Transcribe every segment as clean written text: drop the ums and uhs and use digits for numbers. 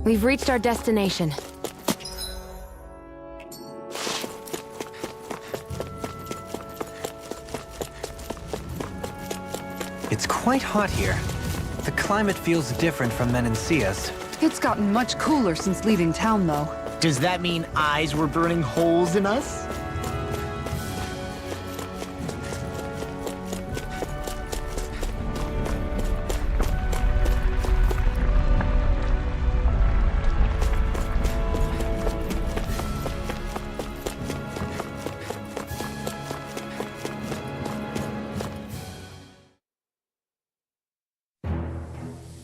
We've reached our destination. It's quite hot here. The climate feels different from Menancia's. It's gotten much cooler since leaving town, though. Does that mean eyes were burning holes in us?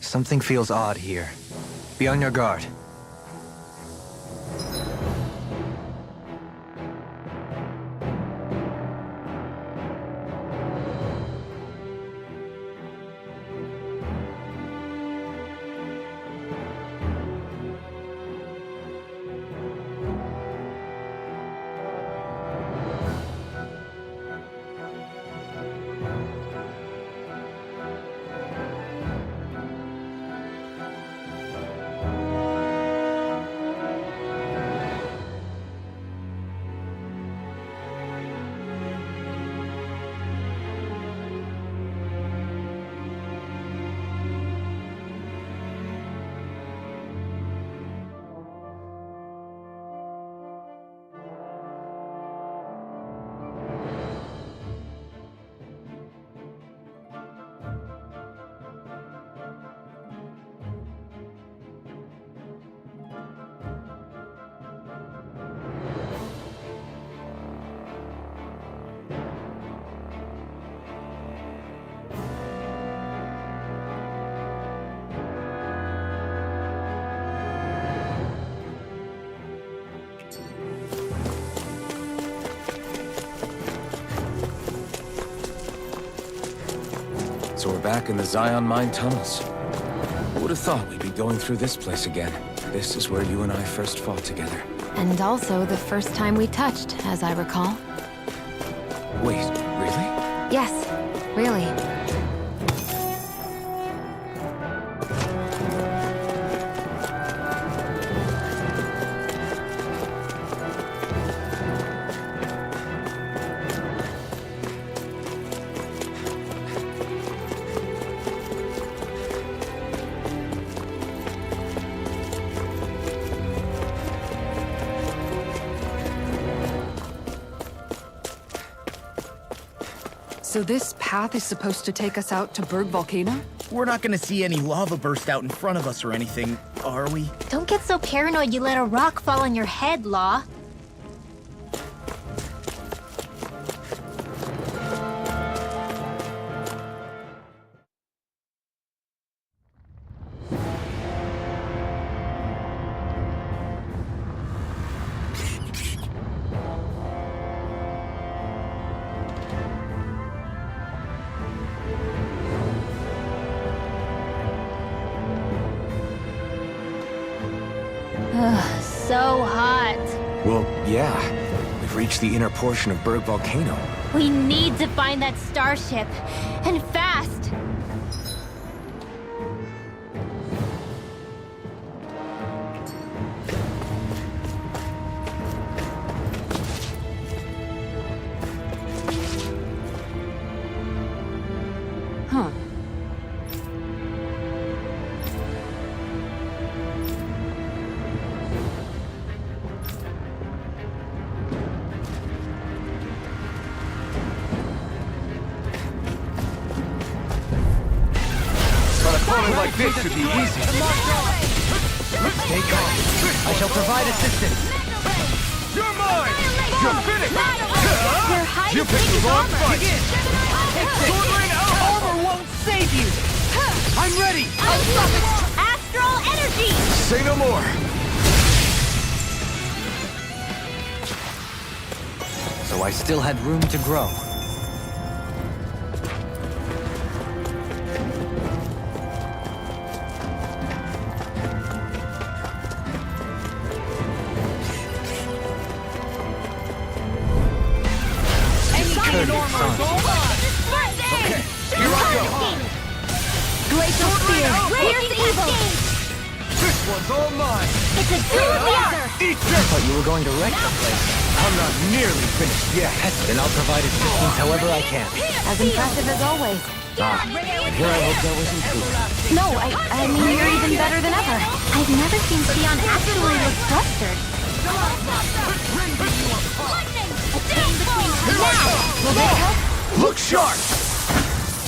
Something feels odd here. Be on your guard. So we're back in the Zion Mine tunnels. Who would have thought we'd be going through this place again? This is where you and I first fought together. And also the first time we touched, as I recall. Wait, really? Yes, really. So this path is supposed to take us out to Berg Volcano? We're not gonna see any lava burst out in front of us or anything, are we? Don't get so paranoid you let a rock fall on your head, Law. So hot. Well, yeah. We've reached the inner portion of Berg Volcano. We need to find that starship. And fast. Huh. Falling like this should be easy. Stay calm. I shall provide assistance. You're mine! You're finished! They're hiding You picked the wrong fight! Sword Rain armor won't save you! I'm ready! Astral energy! Say no more! So I still had room to grow. Okay, here I go! Glacial Spear! Where's evil? one's all mine! It's a do or the other! Eat this! Thought you were going to wreck the place. I'm not nearly finished yet. Then I'll provide assistance however I can. As impressive as always. Here I hope that wasn't true. No, I mean, you're even better than ever. I've never seen Xion actually look flustered. Now! Look sharp!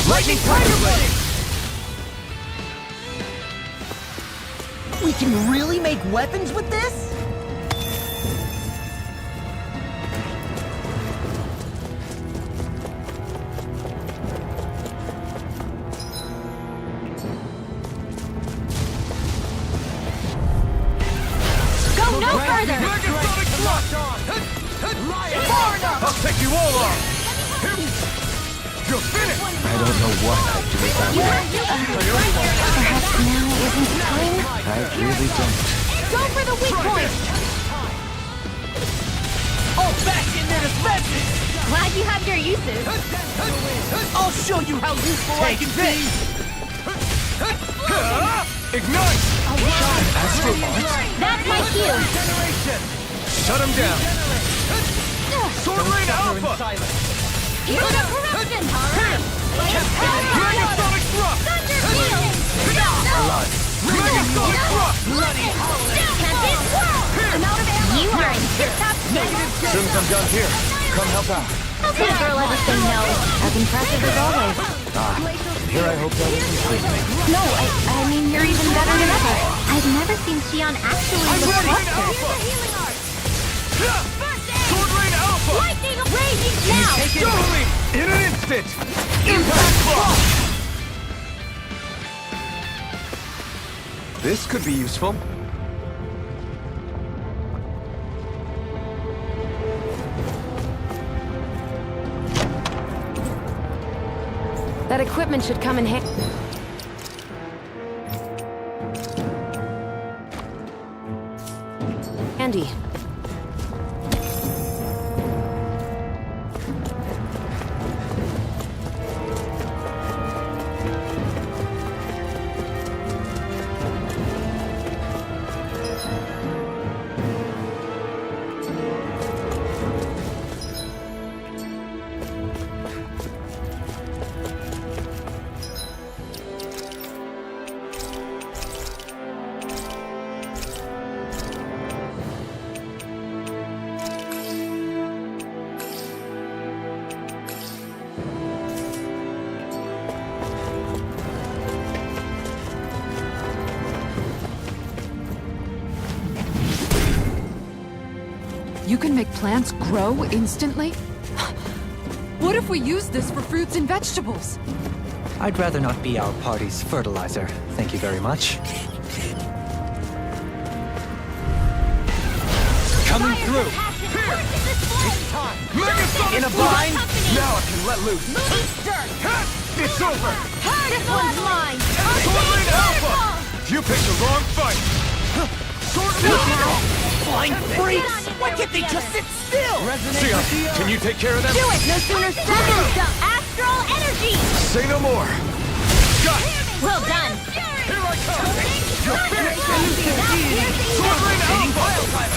Lightning Tiger Blade! We can really make weapons with this? Go no further! Megasonic Thrust! I'll take you all on! You're finished! I don't know what I'd do without you. Perhaps now isn't the time? I really don't. Go for the weak point! All back in their defenses! Glad you have your uses. I'll show you how useful I can be! Ignite! Astro Arts? That's my cue. Shut him down! Sword Rain Alpha! Here's the corruption! Megasonic Thrust! Thunder field! Megasonic Thrust! Tempest whirl! I'm out of ammo! You are in tip-top shape! As soon as I'm done here, come help out. How could a girl ever say no? As impressive as always. Here I hope that wasn't true. No, I mean, you're even better than ever. I've never seen Xion actually look flustered. Sword Rain Alpha! Lightning raging now! Totally! In an instant! Impact Block! This could be useful. That equipment should come in handy. Andy. You can make plants grow instantly? What if we use this for fruits and vegetables? I'd rather not be our party's fertilizer. Thank you very much. Coming through! Megasonic In a bind? Now I can let loose! It's over! This one's mine! Sword Rain Alpha! You picked the wrong fight! Sword Rain Flying freaks! Why can't they just sit still? Sia, can you take care of them? Do it! No sooner said than done! Astral energy! Say no more! Got it! Well done! Here I come! You're finished! Sword Rain Alpha!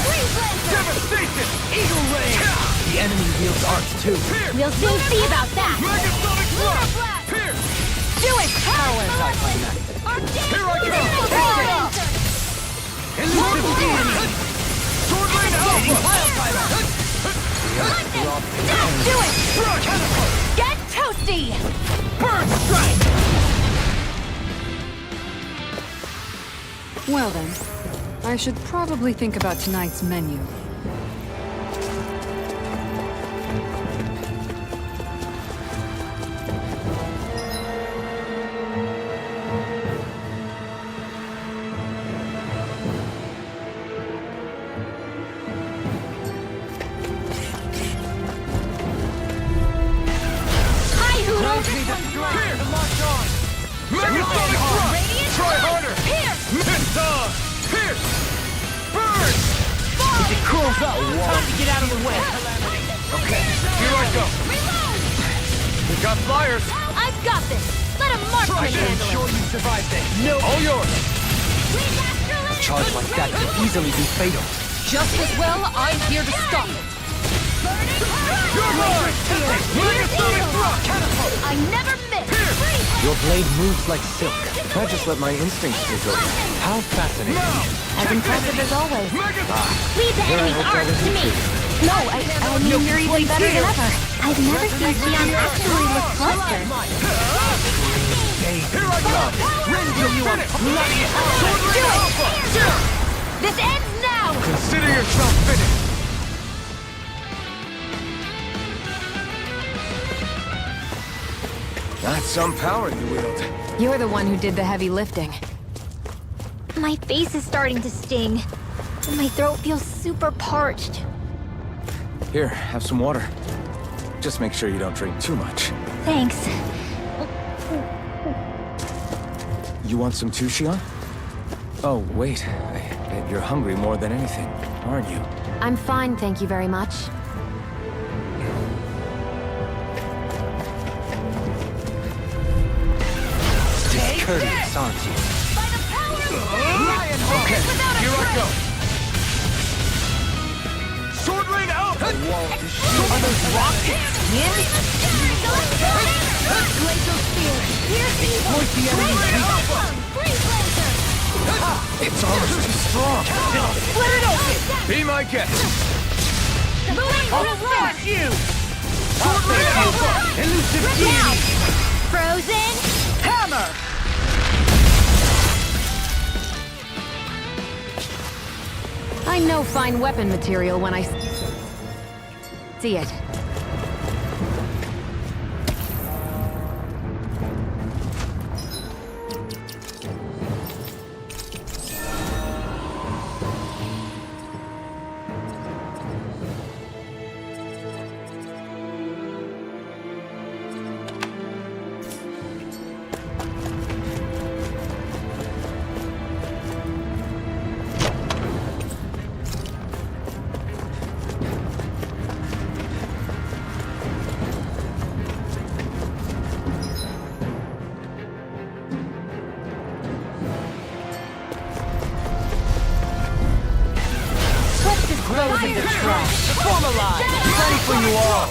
Devastation! Eagle Ray! The enemy wields arts too. Here! We'll soon see about that! Megasonic Thrust! Here! Do it! Power! Here I come! Sword Rain Alpha! Do it! Get toasty! Bird strike! Well then, I should probably think about tonight's menu. Hi, Hoodle! Here! Megasonic Thrust! Try harder! Here! Pierce! Burn! If it cools up, time to get out of the way. Okay, here I go. We got flyers. I've got this! Let a marksman I can handle ensure it! you survive this. No. All yours. Weak astral charge like that could easily be fatal. Just as well, I'm here to stop it. You're mine! I never miss! Your blade moves like silk. I just let my instincts take over. How fascinating. As impressive as always. Leave the enemy's arms to me! No, I mean you're even better than ever. I've never seen Xion actually look flustered. Here I come! Render you a bloody Do it! This ends now! Consider yourself finished! That's some power you wield. You're the one who did the heavy lifting. My face is starting to sting. And my throat feels super parched. Here, have some water. Just make sure you don't drink too much. Thanks. You want some too, Xion? Oh, wait. I bet you're hungry more than anything, aren't you? I'm fine, thank you very much. Discourteous, aren't you? By the power of Okay, here I go. Sword rain out! Are those rockets? Exploit the enemy's weakness. It's almost too strong. Split it open! Be my guest! I'll Smash you! Elusive Now! genie! Frozen hammer! I know fine weapon material when I see it. Throws into trash. Formalize! Ready for you all!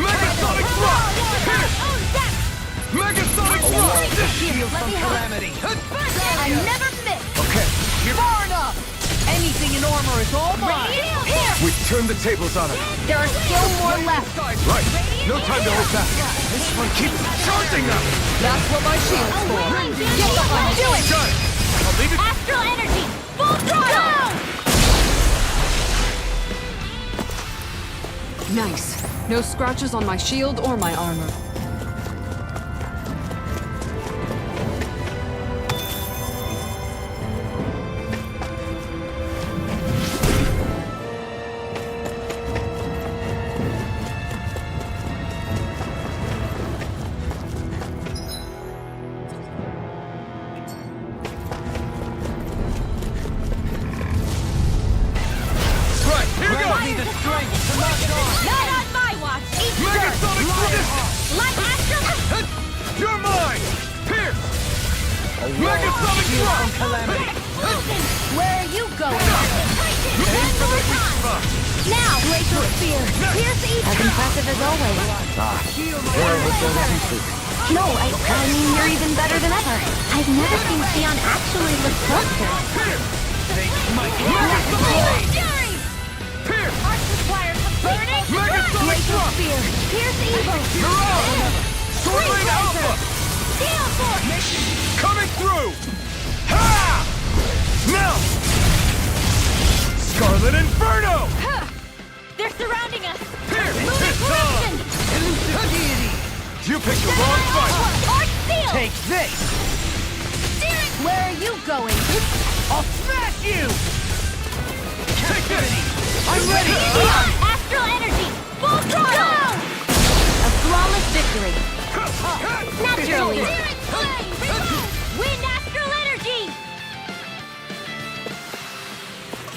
Megasonic Thrust! Megasonic Thrust! The shield from calamity! I never miss! Okay, Far enough! Anything in armor is all mine! Here! We've turned the tables on him. There are still more left! Right! No time to hold back! This one keeps charging us! That's what my shield's for! Get behind Do it! Got it! I'll leave it... Astral energy! Full throttle! Nice. No scratches on my shield or my armor. Right! Here grant goes! me the strength to knock it on! Not on my watch! Each turn! Megasonic Thrust! Like astral... You're mine! Pierce! Megasonic Shield from Thrust! calamity! Where are you going? Aim for the weak spot! Now! Glacial spear! Pierce each... As impressive as always. No, I mean you're even better than ever. I've never seen Xion actually look flustered. Fury! Pierce! Arts requires burning Megasonic Glacial Thrust! spear! Pierce evil! You're out! Sword Rain Alpha! Steel force! Coming through! Ha! Now! Scarlet Inferno! They're surrounding us! Pierce! Lunar It's on! corruption! You picked the wrong fight! Arch seal! Take this! Where are you going? I'll smash you! Take this! I'm ready! Astral energy! Full throttle! A flawless victory. Naturally! Wind astral energy!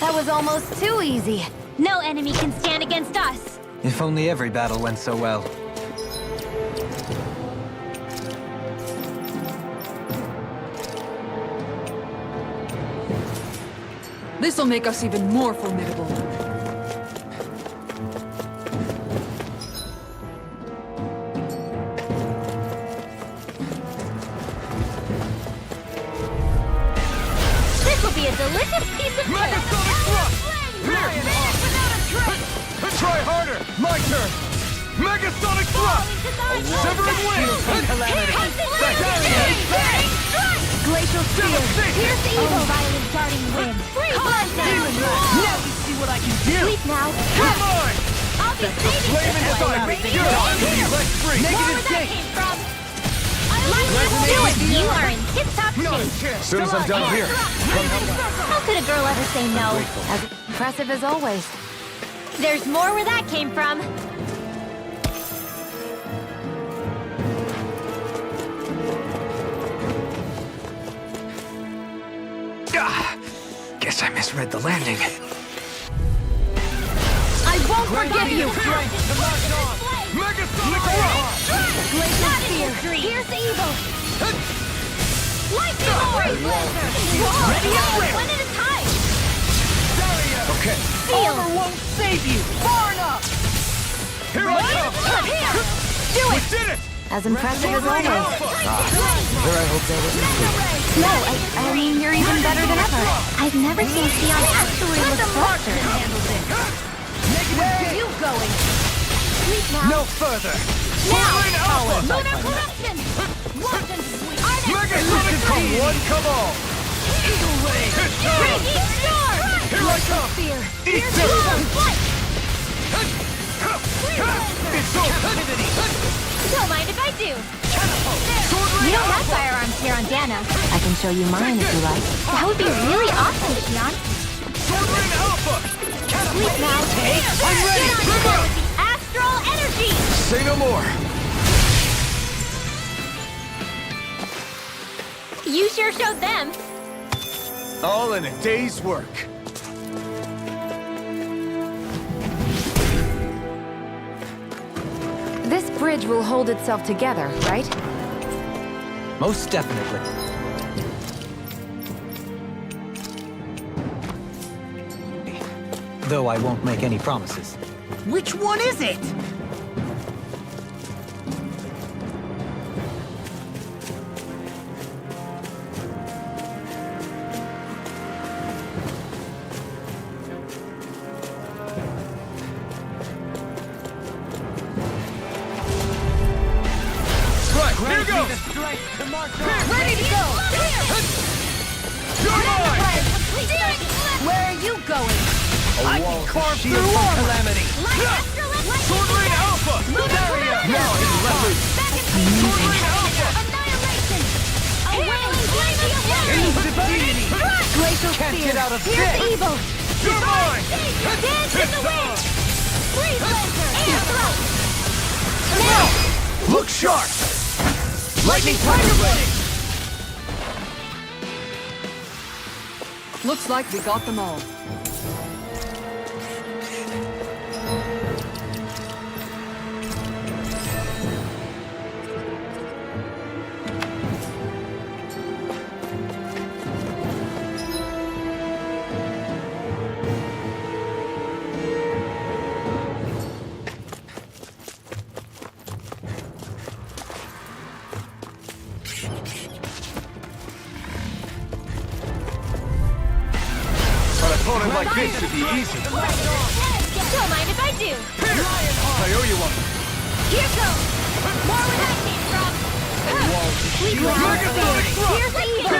That was almost too easy. No enemy can stand against us! If only every battle went so well. This'll make us even more formidable. This will be a delicious piece of Megasonic thrust! Try harder! My turn! Megasonic thrust! Shivering wind! Glacial Spear! Here's the evil violent darting wind! Demon Wrath! Now you see what I can do! Sleep now! Come on! I'll be saving Flame this inside me! way! You're not let free! More where that came from! Let's do it! You are in tip-top shape! As soon as I'm done here, How could a girl ever say no? As impressive as always. There's more where that came from! Guess I misread the landing. I won't forgive you! Megasonic thrust! Glacial Spear! Here's the evil! Lightning Lord! Ready up! One at a time! okay. Feel! Won't save you! Far enough! Here I come! Here! Do We it! did it! As impressive as always. Here I hope that wasn't true. No, I mean, you're even better than ever. I've never seen Sion actually look flustered. Where are you going? Sleep now. No further! Swirling Alpha! Lunar corruption! Megasonic thrust! Come one, come all! Eagle Ray! Raging storm! Here I come! Spear! Eat Here's this! evil flight! It's so Don't mind if I do. Sword We Ray don't have Alpha! firearms here on Dana. I can show you mine if you like. That would be really awesome, Sion. Sword Ray Alpha! Sleep now. I'm ready! Get on there with the astral energy! Say no more! You sure showed them. All in a day's work. This bridge will hold itself together, right? Most definitely. Though I won't make any promises. Which one is it? Right, here goes! Ready to go! You're mine! Where are you going? I can carve through calamity! Sword Ray Alpha! Now he's let loose! Sword Ray Alpha! Annihilation! A wailing blazing flame! Glacial Can't Spear. get out of Here's this! evil! You're mine! Dance in the wind! Freeze laser! Air thrust! Now! Look sharp! Lightning Tiger ready! Looks like we got them all. An opponent like this should be easy. Don't mind if I do. I owe you one. Here goes! More where that came from! Sleep now! Megasonic thrust! Here's the evil!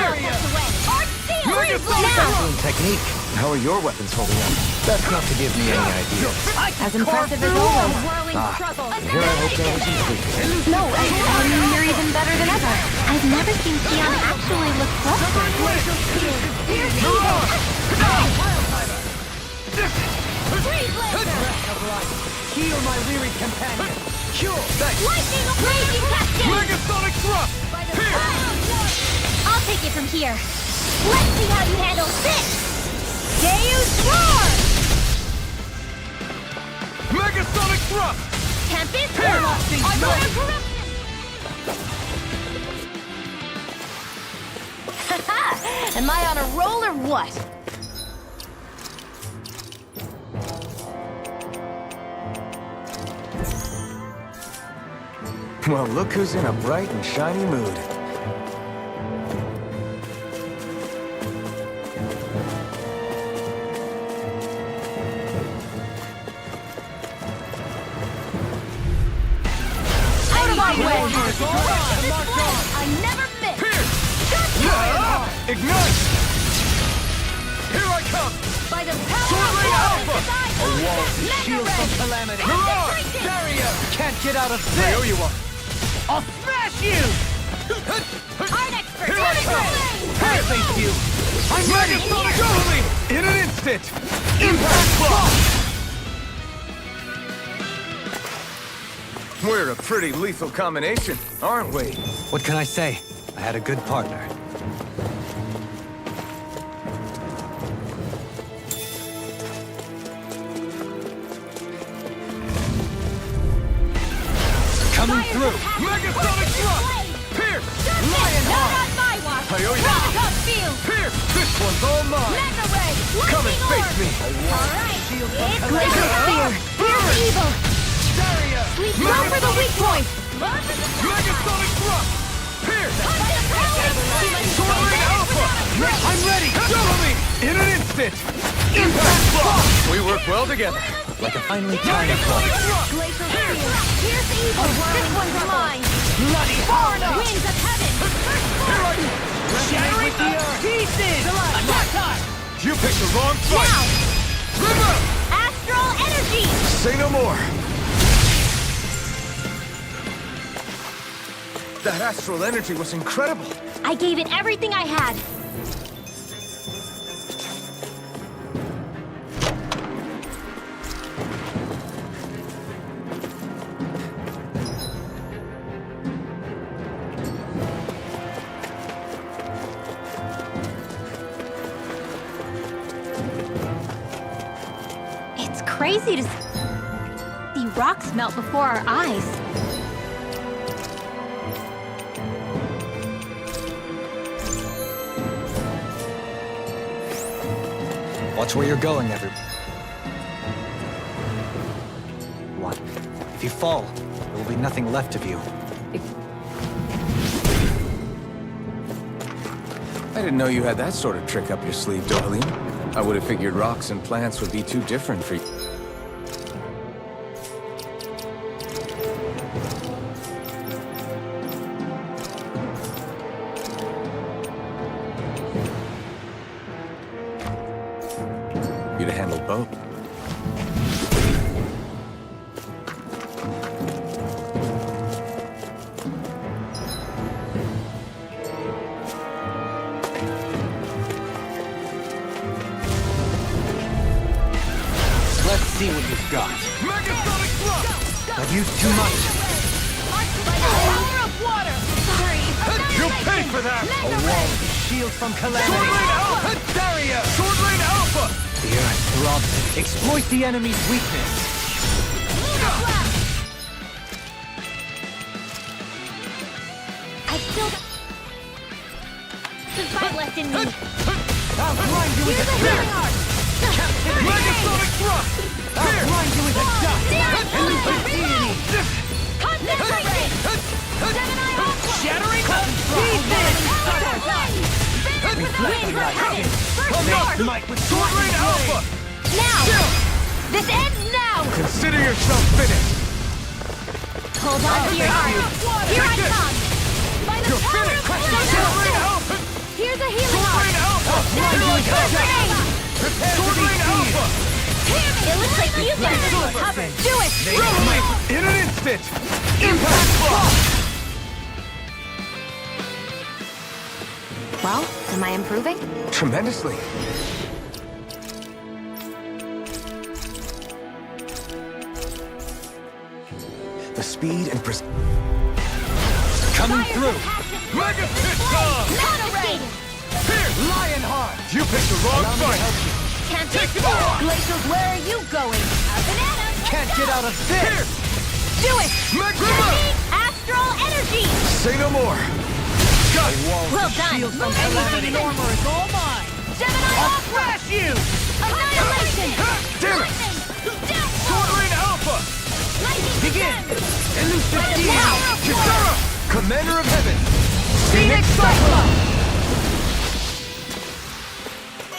Arch seal! Megasonic Now! Excellent technique. How are your weapons holding up? That's not to give me any ideas. As impressive as always. Whirling struggle! Here I hope that wasn't true. No, I mean, you're even better than ever. I've never seen Sion actually look flustered. Here's the evil! Freeze laser! Heal my weary companion. Cure. Lightning raging cascade! Megasonic thrust! Here! I'll take it from here. Let's see how you handle this! Deus Roar! Megasonic thrust! Tempest! Here! Lunar corruption! Haha! Am I on a roll or what? Well, look who's in a bright and shiny mood. Out of my way! I never miss! Ignite! Here I come! By the power Sword of Rain war! Alpha! A wall to shield from calamity. Mirage! Daria! Can't get out of I owe this! you one. I'll smash you! Art expert! Here I come! I face you! I'm Megasonic totally! In an instant! Impact Block! We're a pretty lethal combination, aren't we? What can I say? I had a good partner. Coming through! Megasonic Thrust! Pierce! Not on my watch! I owe you. Rock field! Pierce! This one's all mine! Mega ray! Come and face me! Alright! It's Glacial Spear! Here's evil! Daria! Sweet Go for the weak point! Megasonic Thrust! Pierce! Sword Rain Alpha! I'm ready! Double me! In an instant! Impact Block! We work well together. Like a finely timed clock. Glacial Spear! Here's evil! This one's mine! Bloody Winds of heaven! Shattering the earth! Pieces! Attack time! You picked the wrong fight! Now! River! Astral energy! Say no more! That astral energy was incredible! I gave it everything I had. It's crazy to see rocks melt before our eyes. Watch where you're going, everyone. What? If you fall, there will be nothing left of you. I didn't know you had that sort of trick up your sleeve, Darlene. I would have figured rocks and plants would be too different for you. You to handle both. Let's see what you've got. Megasonic Thrust! I've used too much. Power of water! Sorry. You'll pay for that! A wall to shield from Sword calamity. Rain Alpha! Daria! Sword Rain Alpha! The earth throbs. Exploit the enemy's weakness. I still some fight left in me. I'll grind you with a Healing dust. art! Megasonic Thrust! I'll grind you with a dust. Concentration! Gemini Aqua! Shattering Winds of heaven! First Face north! might with Sword Rain Alpha! Now! Still! This ends now! Consider yourself finished! Hold on to your art! Here I come! By the You're power finished! of Sword Rain Alpha! Here's a healing Sword art! Rain Alpha! Now you can Sword Rain Alpha! It looks like you guys are recovered! Do it! Double me! In an instant! Impact Block! Well, am I improving? Tremendously. The speed and precision. Coming through. Mega Pit Bomb! Monorail! Here! Lionheart. You picked the wrong fight! Can't Take take them all! Glacials, where are you going? A banana! Can't get out of Here! this. Do it! Magma! Astral energy! Say no more! Got it! Well done! Shield from calamity. Armor is all mine! Gemini Aqua! you. Annihilation! Damn it! Death! Sword Rain Alpha! Lightning Begin. descent! Elusive Now! You're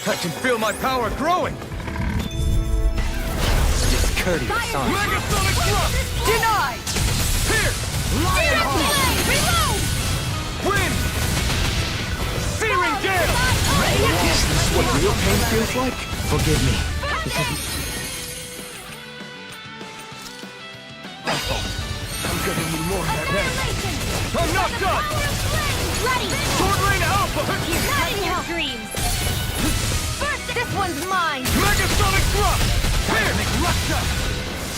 I can feel my power growing! Discourteous, aren't you? Megasonic Thrust! Denied! Here! Reload! Wind! Searing Gale! Is this what real pain feels like? Forgive me. I'm gonna need more of that next. I'm not done! Bloody! Sword Rain Alpha! Not in your dreams! First, this one's mine! Megasonic Thrust! Here!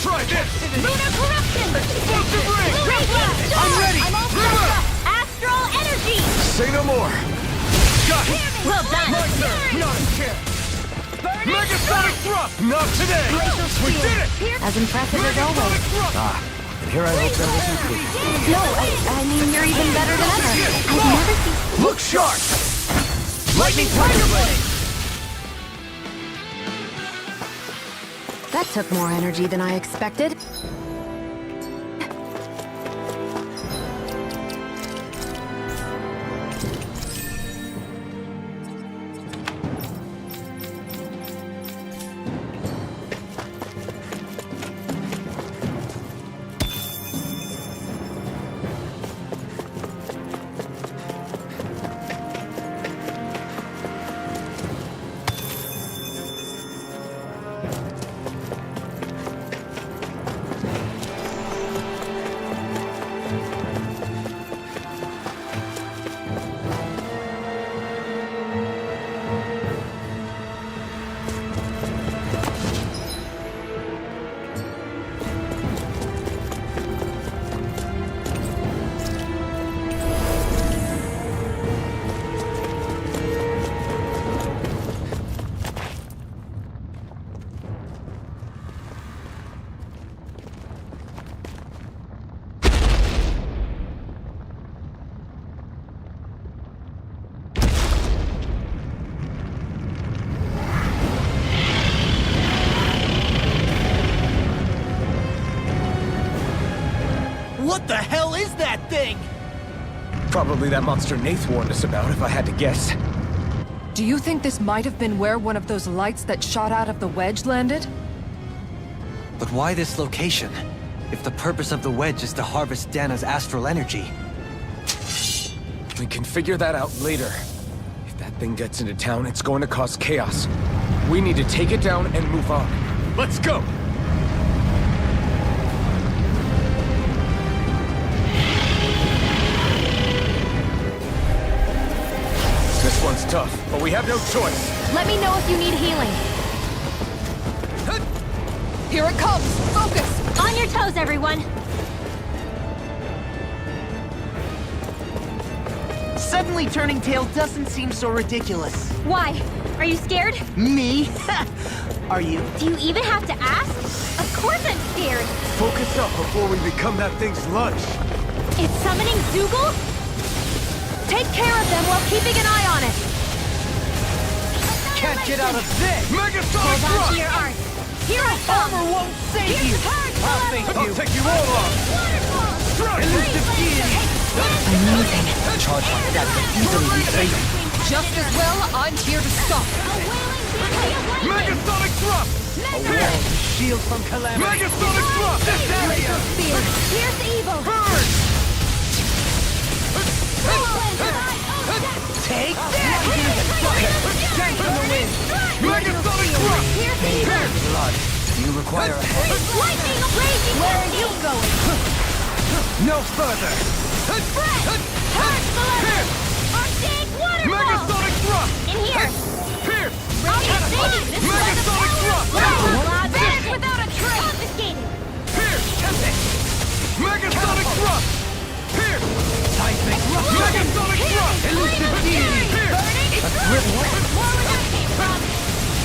Try this! Lunar Corruption! Explosive Ring! I'm ready! I'm all River! set up! Astral Energy! Say no more! Got it! Well done! My turn! Not a chance! Megasonic Thrust! Not today! We did it! As impressive as always. Megasonic Thrust! And here I hope that wasn't proof. No, I mean, you're even better than ever. I've never seen... Look sharp! Lightning Tiger Blade! That took more energy than I expected. What the hell is that thing? Probably that monster Nath warned us about, if I had to guess. Do you think this might have been where one of those lights that shot out of the wedge landed? But why this location? If the purpose of the wedge is to harvest Dana's astral energy. We can figure that out later. If that thing gets into town, it's going to cause chaos. We need to take it down and move on. Let's go! This one's tough, but we have no choice. Let me know if you need healing. Here it comes! Focus! On your toes, everyone! Suddenly turning tail doesn't seem so ridiculous. Why? Are you scared? Me? Are you? Do you even have to ask? Of course I'm scared! Focus up before we become that thing's lunch. It's summoning Zoogle? Take care of them while keeping an eye on it. Can't get out of this! Megasonic Hold on Thrust! to your art! Here I come! Armor won't save you! I'll save I'll you! take you all on! Waterfall! Strike! Elusive deity! Amazing. A charge like that could easily be fatal. Just as well, I'm here to stop. Megasonic Thrust! Shield from calamity. Megasonic Thrust! This area! Here's the evil! Burn! Take that! Tank in the wind! Megasonic Thrust! Here's the evil! Blood. Do you require a head? Lightning raging! Where are you going? No further! Charge below! Arctic waterfall! Megasonic Thrust! In here! Pierce! Obviously! This Megasonic Thrust! Back without a trace! Confiscated! Pierce! Megasonic Thrust! Pierce! Seismic rush! Megasonic Thrust! Elusive deity! Pierce! A thrill! More where that came from!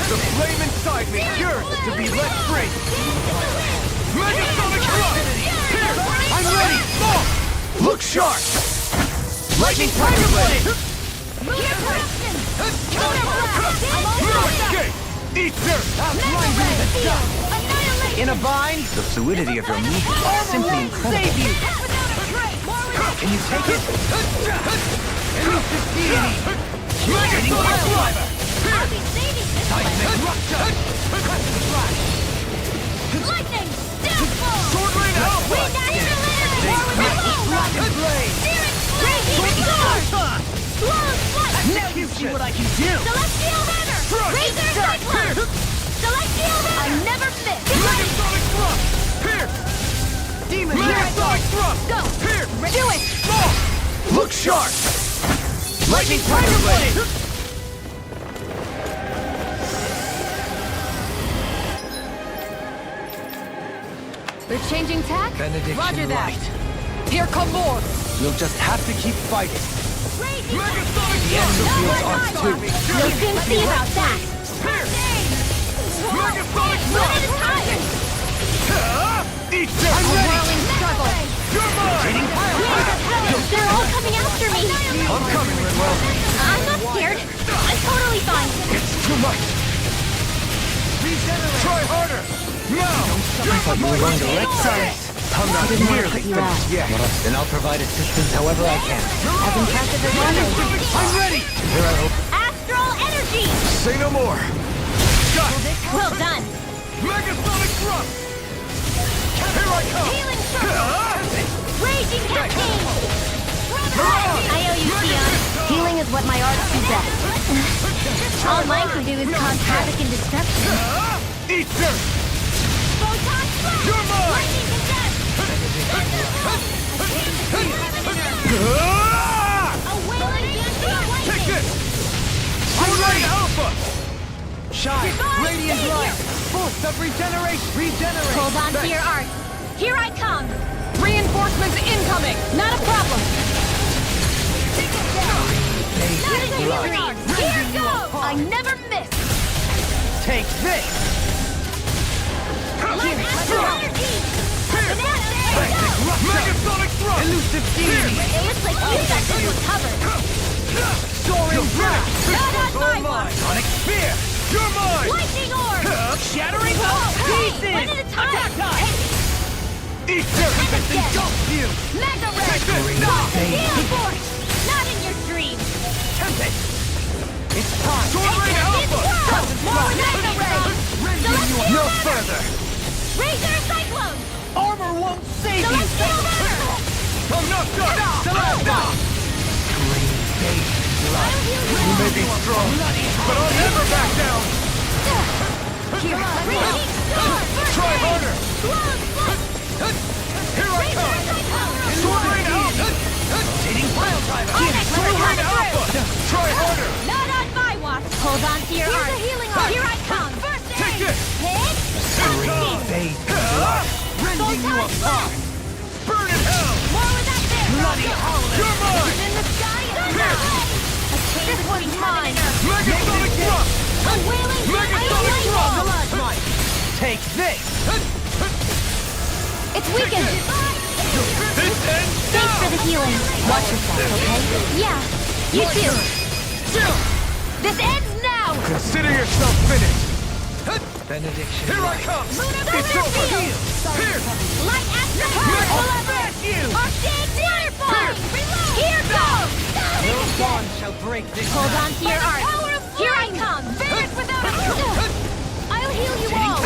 The flame inside me yearns to be let free! Megasonic Thrust! Pierce! I'm ready! Fall! Look sharp! Lightning Tiger Blade! Here's corruption! Lunar blast! I'm all set! Escape! Eat dirt! Annihilate! In a bind? The fluidity of your movement is simply incredible. Without a trace! More where that Can you take it? Elusive deity! Megasonic Driver! I'll be saving this Seismic one. Rupture! Crescent Slash! Lightning! Downfall! Sword Rain Alpha! Wind Astral Energy! War with Alpha! Rocket Blade! Searing Raging Storm! Flawless Flight! Now you see what I can do! Celestial Hammer! Thrust! Razor Cyclone! Celestial Hammer! I never miss! Get ready! Megasonic Thrust! Here! Demon, Megasonic Thrust! Go! Here! Do it! Look sharp! Lightning Tiger Blade! They're changing tack? Benediction Roger that. light. Here come more! We'll just have to keep fighting. Raging Megasonic The Thrust! Enderfields are too. We'll soon see about that! Here! Megasonic One Thrust! at a time! Eat this! I'm whirling struggle! You're mine! Winds of hell! They're all coming after me! I'm coming, Rinwell. I'm not scared! I'm totally fine! It's too much! Try harder! Now! I thought you were going to wreck science. I'm not Didn't want to nearly cut you out. finished yet. Then I'll provide assistance however I can. As impressive as always. I'm ready! Here I hope. Astral Energy! Say no more! Got it! Well done! Megasonic Thrust! Here I come! Healing Circle! Raging Cascade! I owe you, Sion. Healing is what my arts do best. All mine can do is cause havoc and destruction. Eat dirt! Photon Blast! You're mine! Lightning Condensed! A wailing Dancing Take Lightning! this! Sword Rain Alpha! Shine! Divine Radiant Savior! light! Force of regeneration! Regenerate! Hold on to your art. Here I come! Reinforcements incoming! Not a problem! Not in your dreams! Here goes! I never miss! Take this! Light Astral Energy! Banana! Megasonic Thrust! Elusive deity! It looks like you got this one covered. Soaring blast! Not on my watch! Sonic Spear! You're mine! Lightning Orb! Shattering Hey, one at a time! Eat dirt! Engulf you! Mega Red! Take this! Healing Force! Not in your dreams! Tempest! It's time! Sword Rain Alpha! More Mega Red! Celestial No Hammer! further! Razor Cyclone! Armor won't save you! Celestial Hammer! I'm not done! Celesta! You may be strong, but I'll never back down! Raging Storm! Try harder! Flawless Flight! Here I Razor come! Cyclone! Sword Rain Alpha! Hitting pile driver! Sword Rain Alpha! Try harder! Not on my watch! Hold on to your art! Here I come! First aid! Take this! Hit! Fade! Rending you apart! Burn in hell! More with that there! Bloody howler! You're mine! In the sky and the way! This one's mine! Megasonic Thrust! A wailing Megasonic Thrust! Plasmite! Take this! It's weakened! This ends Thanks for the healing. Watch yourself, okay? Yeah, you too. still! This ends now! Consider yourself finished! Benediction Here I light. come! Lunar It's over! Field! Here! Light Astral I'll Hammer! smash you! Arcade Waterfall! Here goes! No dawn shall break this Hold night. on to your art. Here I come! Vanish without a I'll heal you all!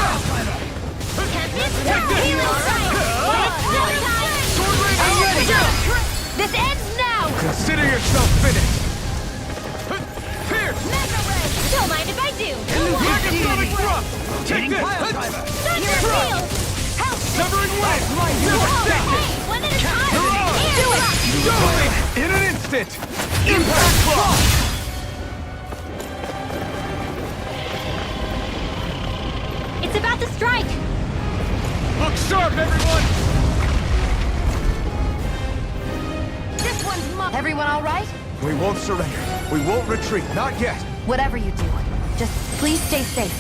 Tempest! Healing Strike! It's no time! Sword Rain Alpha! This ends now! Consider yourself finished! Here! Mega Red! Don't mind if I do! Megasonic Thrust! Take this! Thunder Field! Help! Severing Wind! Hey, one at a time! You're on! Here! Going in an instant! Impact Block! It's about to strike! Look sharp, everyone! This one's mine. Everyone all right? We won't surrender. We won't retreat. Not yet. Whatever you do, just please stay safe.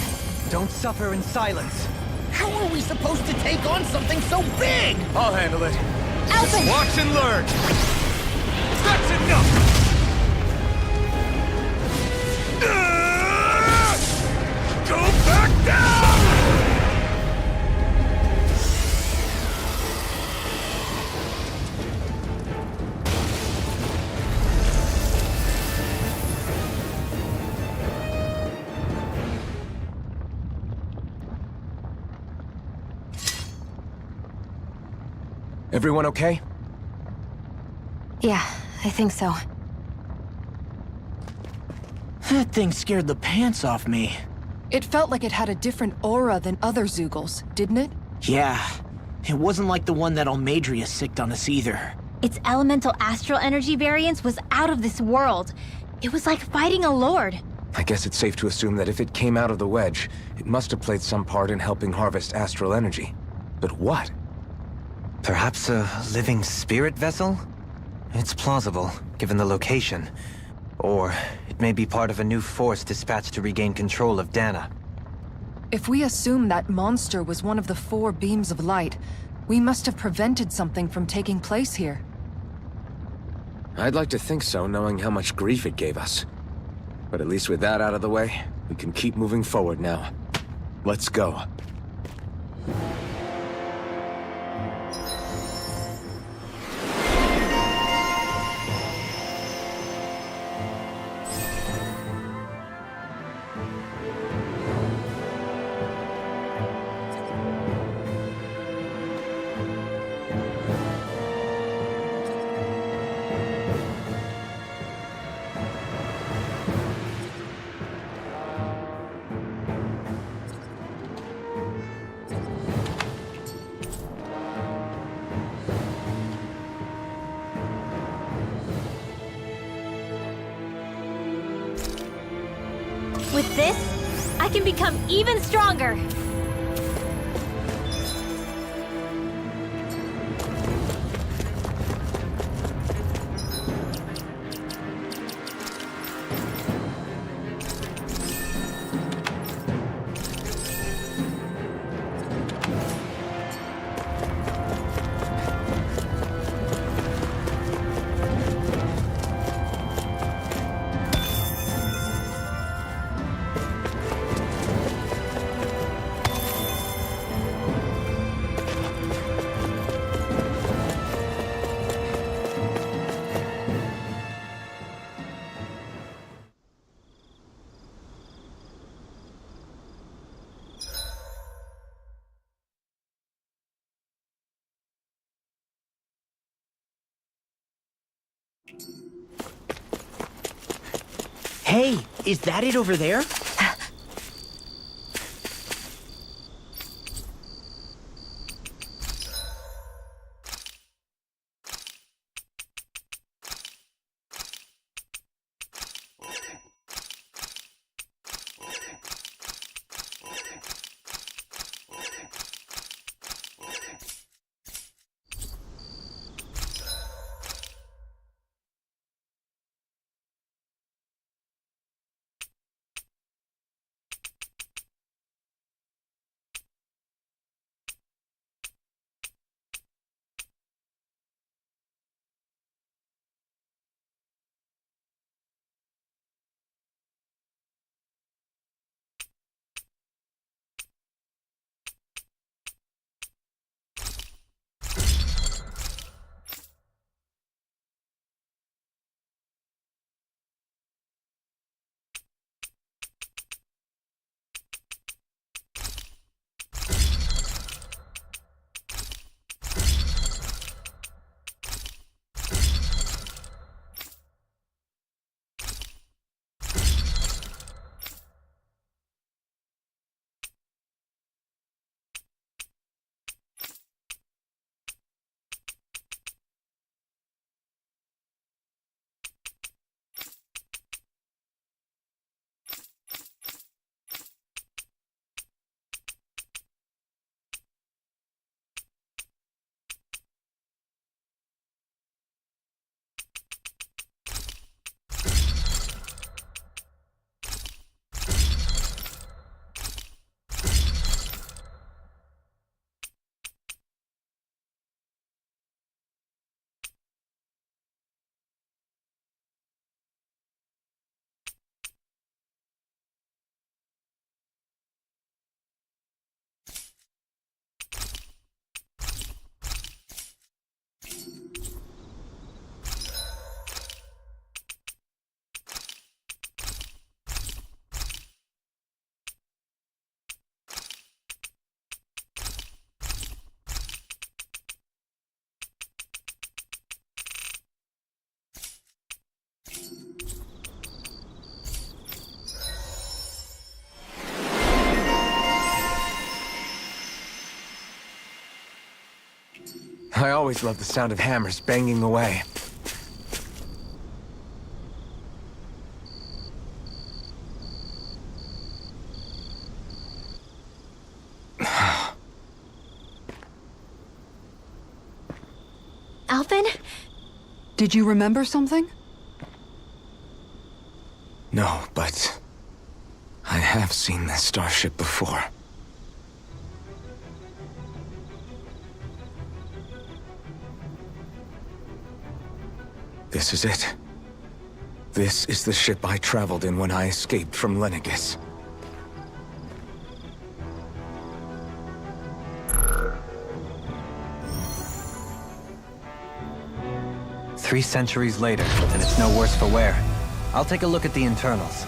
Don't suffer in silence. How are we supposed to take on something so big? I'll handle it. Alphen! Watch and learn. That's enough! Go back down! Everyone okay? Yeah, I think so. That thing scared the pants off me. It felt like it had a different aura than other Zeugles, didn't it? Yeah. It wasn't like the one that Almadria sicked on us either. Its elemental astral energy variance was out of this world. It was like fighting a lord. I guess it's safe to assume that if it came out of the wedge, it must have played some part in helping harvest astral energy. But what? Perhaps a living spirit vessel? It's plausible, given the location. Or it may be part of a new force dispatched to regain control of Dana. If we assume that monster was one of the 4 beams of light, we must have prevented something from taking place here. I'd like to think so, knowing how much grief it gave us. But at least with that out of the way, we can keep moving forward now. Let's go. With this, I can become even stronger. Hey, is that it over there? I always love the sound of hammers banging away. Alphen? Did you remember something? No, but I have seen this starship before. This is it. This is the ship I traveled in when I escaped from Lenegis. Three centuries later, and it's no worse for wear. I'll take a look at the internals.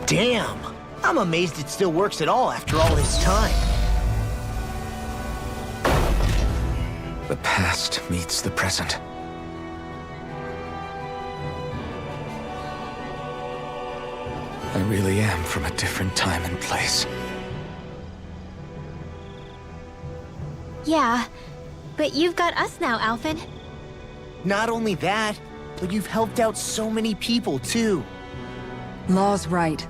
Damn! I'm amazed it still works at all after all this time. The past meets the present. I really am from a different time and place. Yeah, but you've got us now, Alphen. Not only that, but you've helped out so many people, too. Law's right.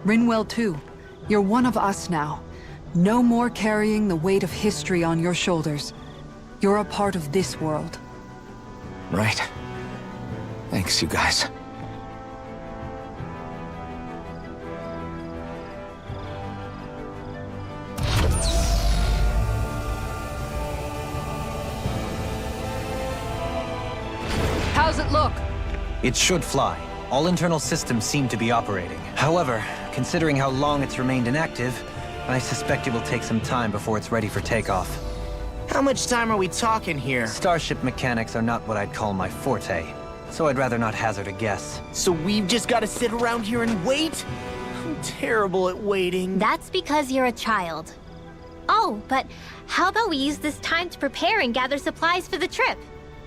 Rinwell too. You're one of us now. No more carrying the weight of history on your shoulders. You're a part of this world. Right. Thanks, you guys. How's it look? It should fly. All internal systems seem to be operating. However, considering how long it's remained inactive, I suspect it will take some time before it's ready for takeoff. How much time are we talking here? Starship mechanics are not what I'd call my forte, so I'd rather not hazard a guess. So we've just got to sit around here and wait? I'm terrible at waiting. That's because you're a child. Oh, but how about we use this time to prepare and gather supplies for the trip?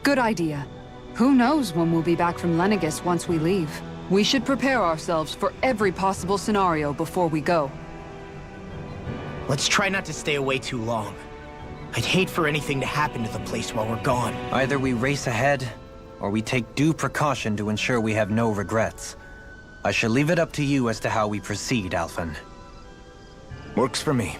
Good idea. Who knows when we'll be back from Lenegis once we leave? We should prepare ourselves for every possible scenario before we go. Let's try not to stay away too long. I'd hate for anything to happen to the place while we're gone. Either we race ahead, or we take due precaution to ensure we have no regrets. I shall leave it up to you as to how we proceed, Alphen. Works for me.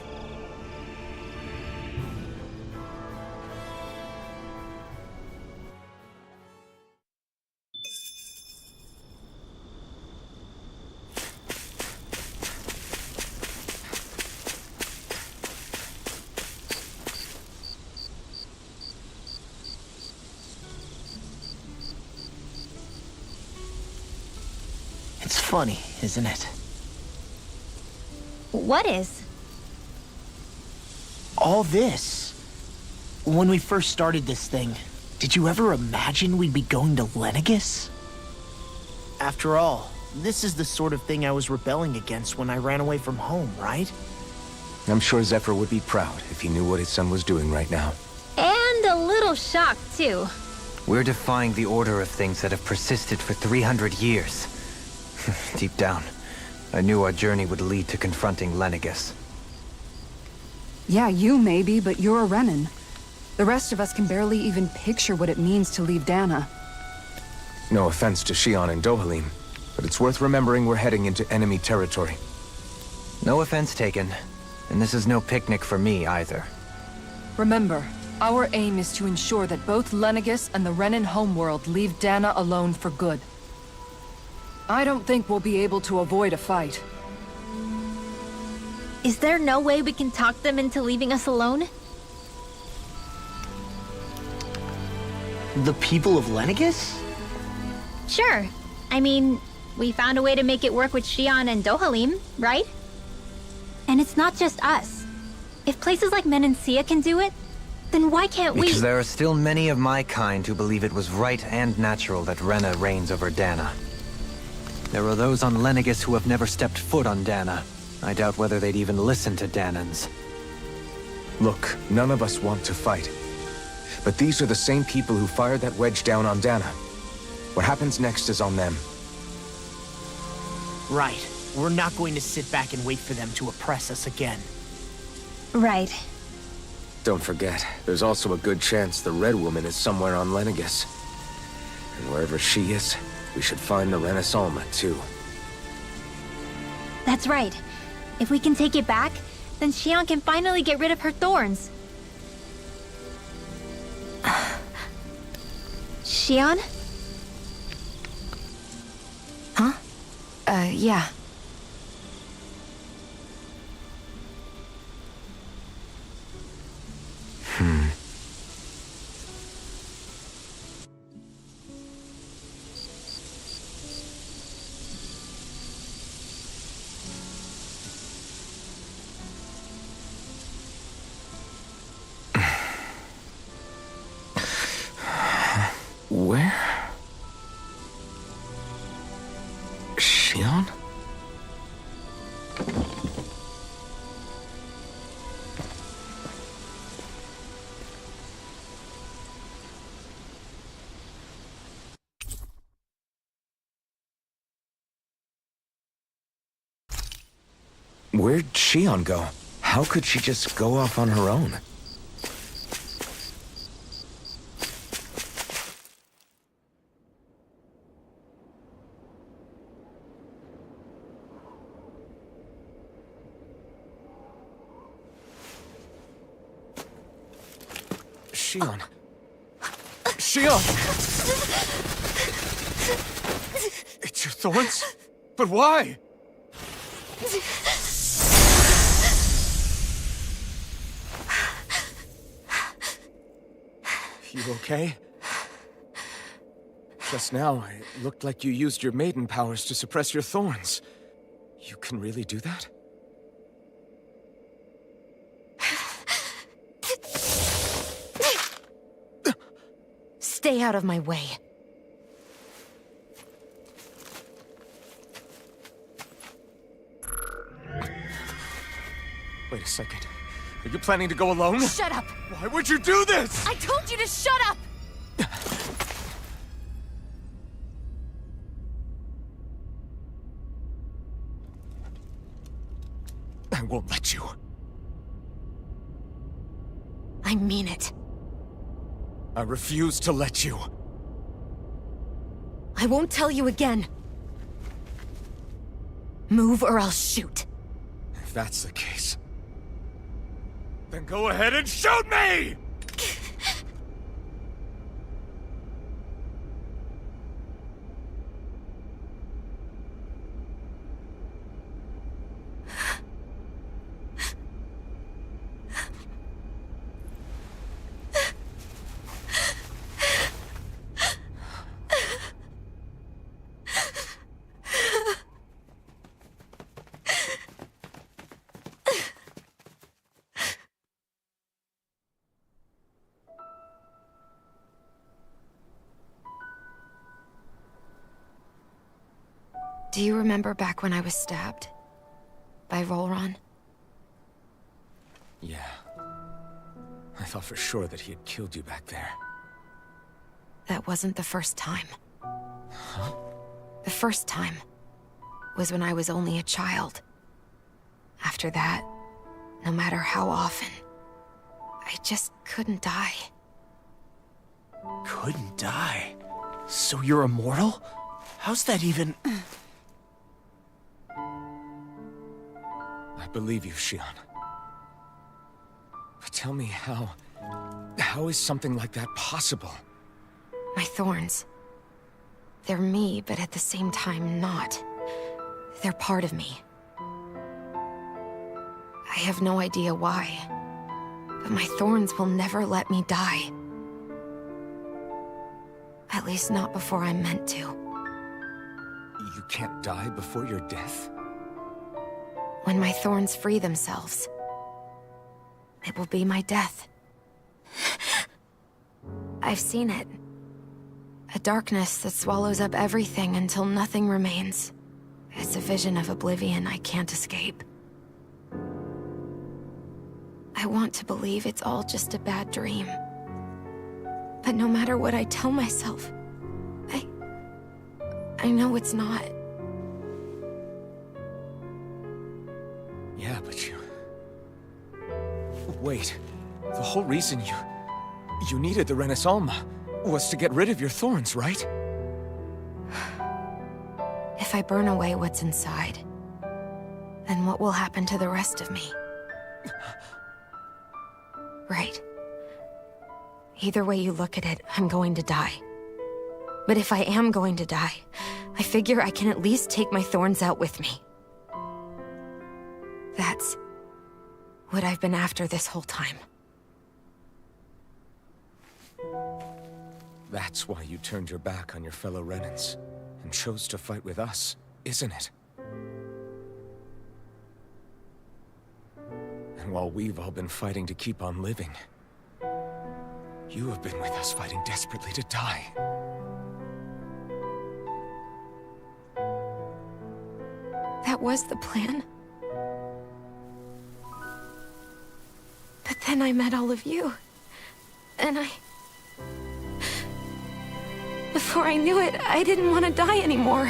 It's funny, isn't it? What is? All this. When we first started this thing, did you ever imagine we'd be going to Lenegis? After all, this is the sort of thing I was rebelling against when I ran away from home, right? I'm sure Zephyr would be proud if he knew what his son was doing right now. And a little shocked, too. We're defying the order of things that have persisted for 300 years. Deep down, I knew our journey would lead to confronting Lenegis. Yeah, you maybe, but you're a Renan. The rest of us can barely even picture what it means to leave Dana. No offense to Shion and Dohalim, but it's worth remembering we're heading into enemy territory. No offense taken, and this is no picnic for me either. Remember, our aim is to ensure that both Lenegis and the Renan homeworld leave Dana alone for good. I don't think we'll be able to avoid a fight. Is there no way we can talk them into leaving us alone? The people of Lenegis? Sure. I mean, we found a way to make it work with Shion and Dohalim, right? And it's not just us. If places like Menancia can do it, then why can't we? Because there are still many of my kind who believe it was right and natural that Rena reigns over Dana. There are those on Lenegis who have never stepped foot on Dana. I doubt whether they'd even listen to Danans. Look, none of us want to fight. But these are the same people who fired that wedge down on Dana. What happens next is on them. Right. We're not going to sit back and wait for them to oppress us again. Right. Don't forget, there's also a good chance the Red Woman is somewhere on Lenegis. And wherever she is, we should find the Renis Alma, too. That's right. If we can take it back, then Xion can finally get rid of her thorns. Xion? Huh? Yeah. Where? Xion? Where'd Xion go? How could she just go off on her own? Xion. Xion! It's your thorns? But why? You okay? Just now, it looked like you used your maiden powers to suppress your thorns. You can really do that? Stay out of my way. Wait a second. Are you planning to go alone? Shut up! Why would you do this? I told you to shut up! I won't let you. I mean it. I refuse to let you. I won't tell you again. Move or I'll shoot. If that's the case, then go ahead and shoot me! Do you remember back when I was stabbed? By Volron? Yeah. I thought for sure that he had killed you back there. That wasn't the first time. Huh? The first time was when I was only a child. After that, no matter how often, I just couldn't die. Couldn't die? So you're immortal? How's that even... I believe you, Xion. But tell me how is something like that possible? My thorns. They're me, but at the same time not. They're part of me. I have no idea why, but my thorns will never let me die. At least not before I'm meant to. You can't die before your death? When my thorns free themselves, it will be my death. I've seen it. A darkness that swallows up everything until nothing remains. It's a vision of oblivion I can't escape. I want to believe it's all just a bad dream. But no matter what I tell myself, I know it's not. Yeah, but you... Wait. The whole reason you needed the Renaissalma was to get rid of your thorns, right? If I burn away what's inside, then what will happen to the rest of me? Right. Either way you look at it, I'm going to die. But if I am going to die, I figure I can at least take my thorns out with me. That's what I've been after this whole time. That's why you turned your back on your fellow Renans and chose to fight with us, isn't it? And while we've all been fighting to keep on living, you have been with us fighting desperately to die. That was the plan. But then I met all of you. And before I knew it, I didn't want to die anymore.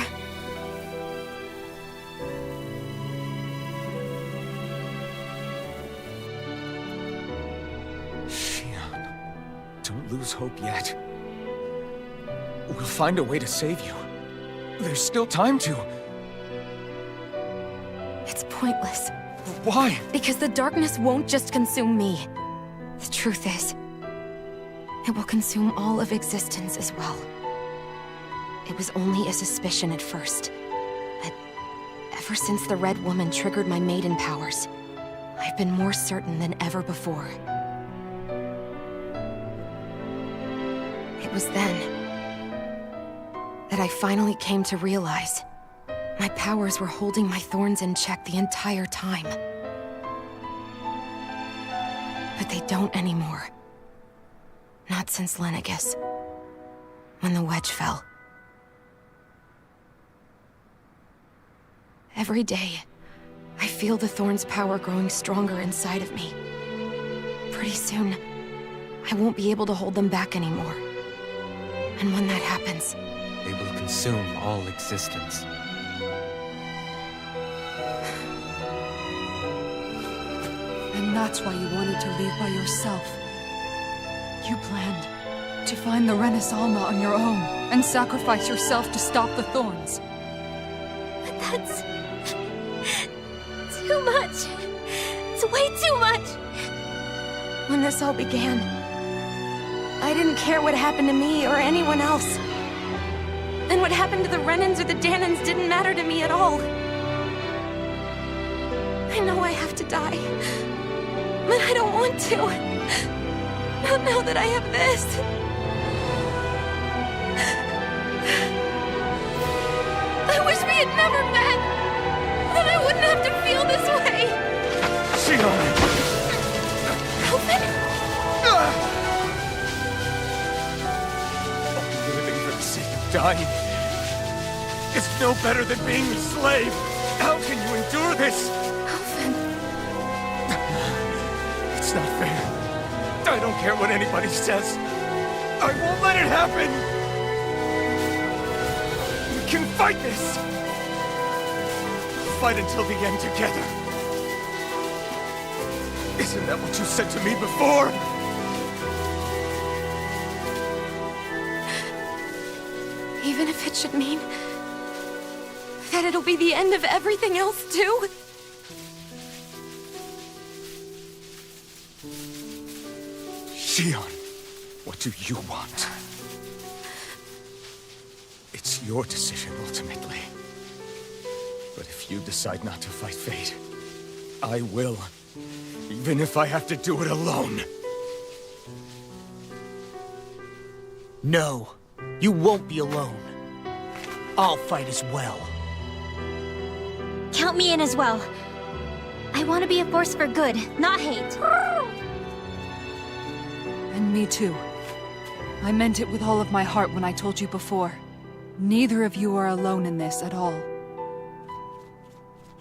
Shion, don't lose hope yet. We'll find a way to save you. There's still time to. It's pointless. Why? Because the darkness won't just consume me. The truth is, it will consume all of existence as well. It was only a suspicion at first, but ever since the Red Woman triggered my maiden powers, I've been more certain than ever before. It was then that I finally came to realize my powers were holding my thorns in check the entire time. But they don't anymore. Not since Lenegis, when the wedge fell. Every day, I feel the thorn's power growing stronger inside of me. Pretty soon, I won't be able to hold them back anymore. And when that happens, They will consume all existence. And that's why you wanted to leave by yourself. You planned to find the Renaissalma on your own and sacrifice yourself to stop the thorns. But that's... too much. It's way too much. when this all began, I didn't care what happened to me or anyone else. And what happened to the Renans or the Dahnans didn't matter to me at all. I know I have to die, but I don't want to. Not now that I have this. I wish we had never met. Then I wouldn't have to feel this way. Shion! Alvin? Living for the sake of dying is no better than being a slave. How can you endure this? Alvin. It's not fair. I don't care what anybody says. I won't let it happen. We can fight this. Fight until the end together. Isn't that what you said to me before? Even if it should mean that it'll be the end of everything else, too? Shion, what do you want? It's your decision, ultimately. But if you decide not to fight fate, I will. Even if I have to do it alone. No, you won't be alone. I'll fight as well. Count me in as well. I want to be a force for good, not hate. And me too. I meant it with all of my heart when I told you before. Neither of you are alone in this at all.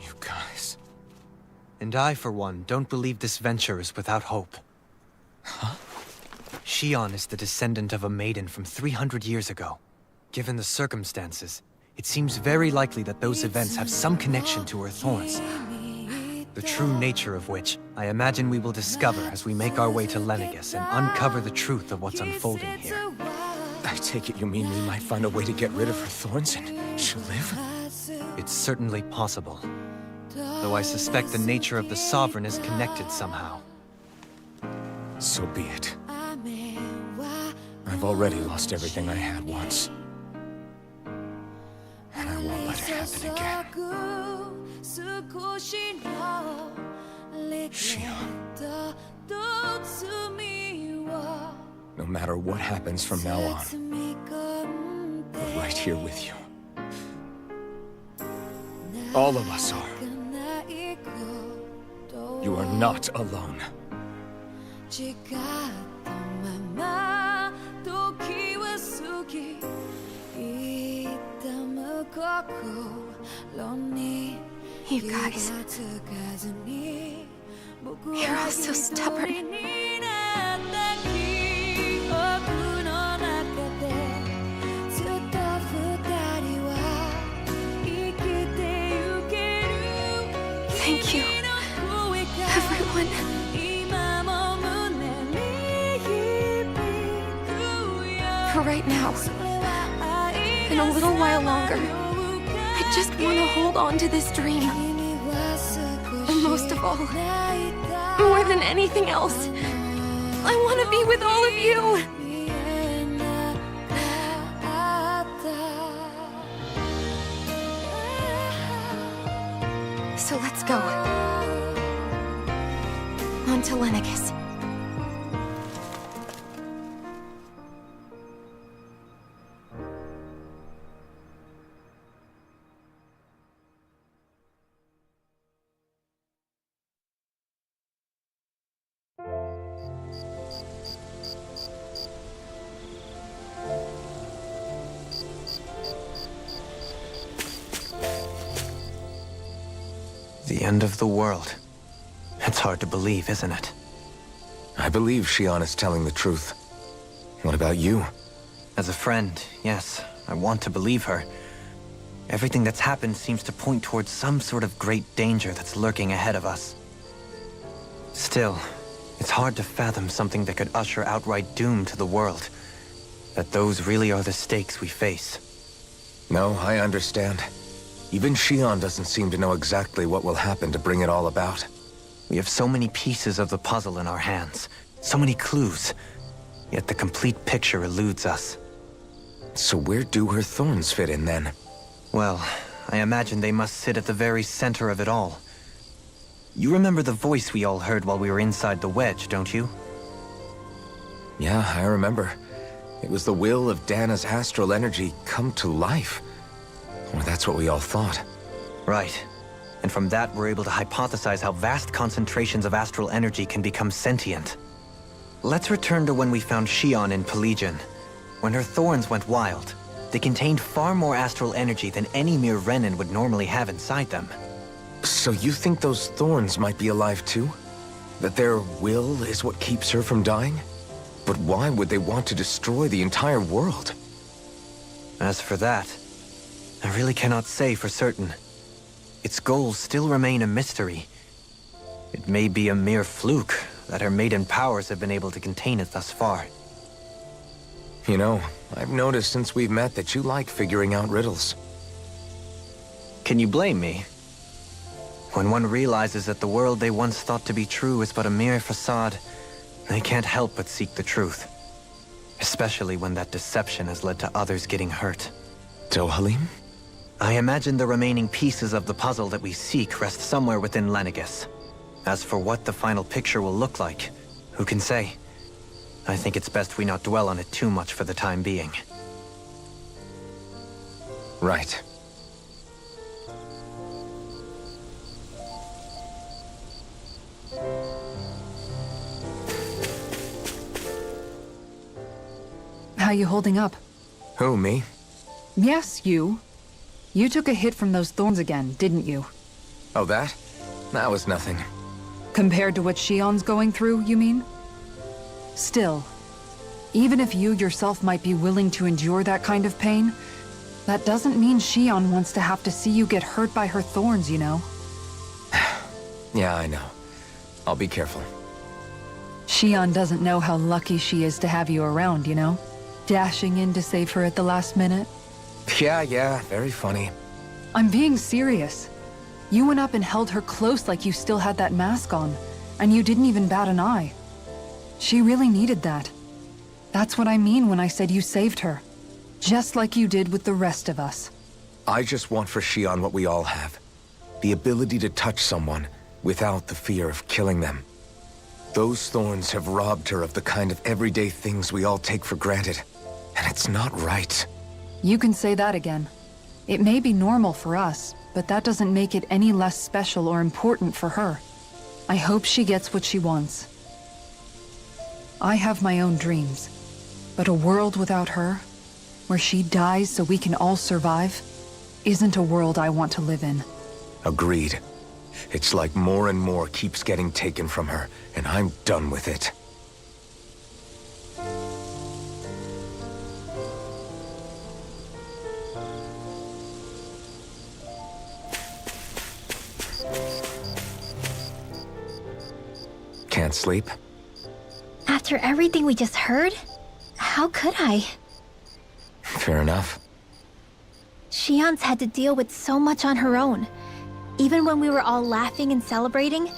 You guys... And I, for one, don't believe this venture is without hope. Huh? Shion is the descendant of a maiden from 300 years ago. Given the circumstances, it seems very likely that those events have some connection to her thorns. the true nature of which I imagine we will discover as we make our way to Lenegis and uncover the truth of what's unfolding here. I take it you mean we might find a way to get rid of her thorns and she'll live? It's certainly possible. Though I suspect the nature of the Sovereign is connected somehow. So be it. I've already lost everything I had once. And I won't let it happen again. Shion. No matter what happens from now on, we're right here with you. All of us are. You are not alone. You guys. You're all so stubborn. Thank you, everyone. For right now, and a little while longer, I just want to hold on to this dream. And most of all, more than anything else, I want to be with all of you. So let's go. On to Lenegis. The end of the world. It's hard to believe, isn't it? I believe Shion is telling the truth. What about you? As a friend, yes, I want to believe her. Everything that's happened seems to point towards some sort of great danger that's lurking ahead of us. Still, it's hard to fathom something that could usher outright doom to the world. That those really are the stakes we face. No, I understand. Even Shion doesn't seem to know exactly what will happen to bring it all about. We have so many pieces of the puzzle in our hands, so many clues, yet the complete picture eludes us. So where do her thorns fit in then? Well, I imagine they must sit at the very center of it all. You remember the voice we all heard while we were inside the wedge, don't you? Yeah, I remember. It was the will of Dana's astral energy come to life. Or that's what we all thought. Right. And from that, we're able to hypothesize how vast concentrations of astral energy can become sentient. Let's return to when we found Shion in Pelegion. When her thorns went wild, they contained far more astral energy than any mere Renin would normally have inside them. So you think those thorns might be alive too? That their will is what keeps her from dying? But why would they want to destroy the entire world? As for that, I really cannot say for certain. Its goals still remain a mystery. It may be a mere fluke that her maiden powers have been able to contain it thus far. You know, I've noticed since we've met that you like figuring out riddles. Can you blame me? When one realizes that the world they once thought to be true is but a mere facade, they can't help but seek the truth. Especially when that deception has led to others getting hurt. Dohalim? I imagine the remaining pieces of the puzzle that we seek rest somewhere within Lenegis. As for what the final picture will look like, who can say? I think it's best we not dwell on it too much for the time being. Right. How you holding up? Who, me? Yes, you. You took a hit from those thorns again, didn't you? Oh, that? That was nothing. Compared to what Shion's going through, you mean? Still, even if you yourself might be willing to endure that kind of pain, that doesn't mean Shion wants to have to see you get hurt by her thorns, you know? Yeah, I know. I'll be careful. Shion doesn't know how lucky she is to have you around, you know? Dashing in to save her at the last minute. Yeah, very funny. I'm being serious. You went up and held her close like you still had that mask on, and you didn't even bat an eye. She really needed that. That's what I mean when I said you saved her. Just like you did with the rest of us. I just want for Shion what we all have. The ability to touch someone without the fear of killing them. Those thorns have robbed her of the kind of everyday things we all take for granted. And it's not right. You can say that again. It may be normal for us, but that doesn't make it any less special or important for her. I hope she gets what she wants. I have my own dreams, but a world without her, where she dies so we can all survive, isn't a world I want to live in. Agreed. It's like more and more keeps getting taken from her, and I'm done with it. Can't sleep? After everything we just heard? How could I? Fair enough. Shion's had to deal with so much on her own. Even when we were all laughing and celebrating,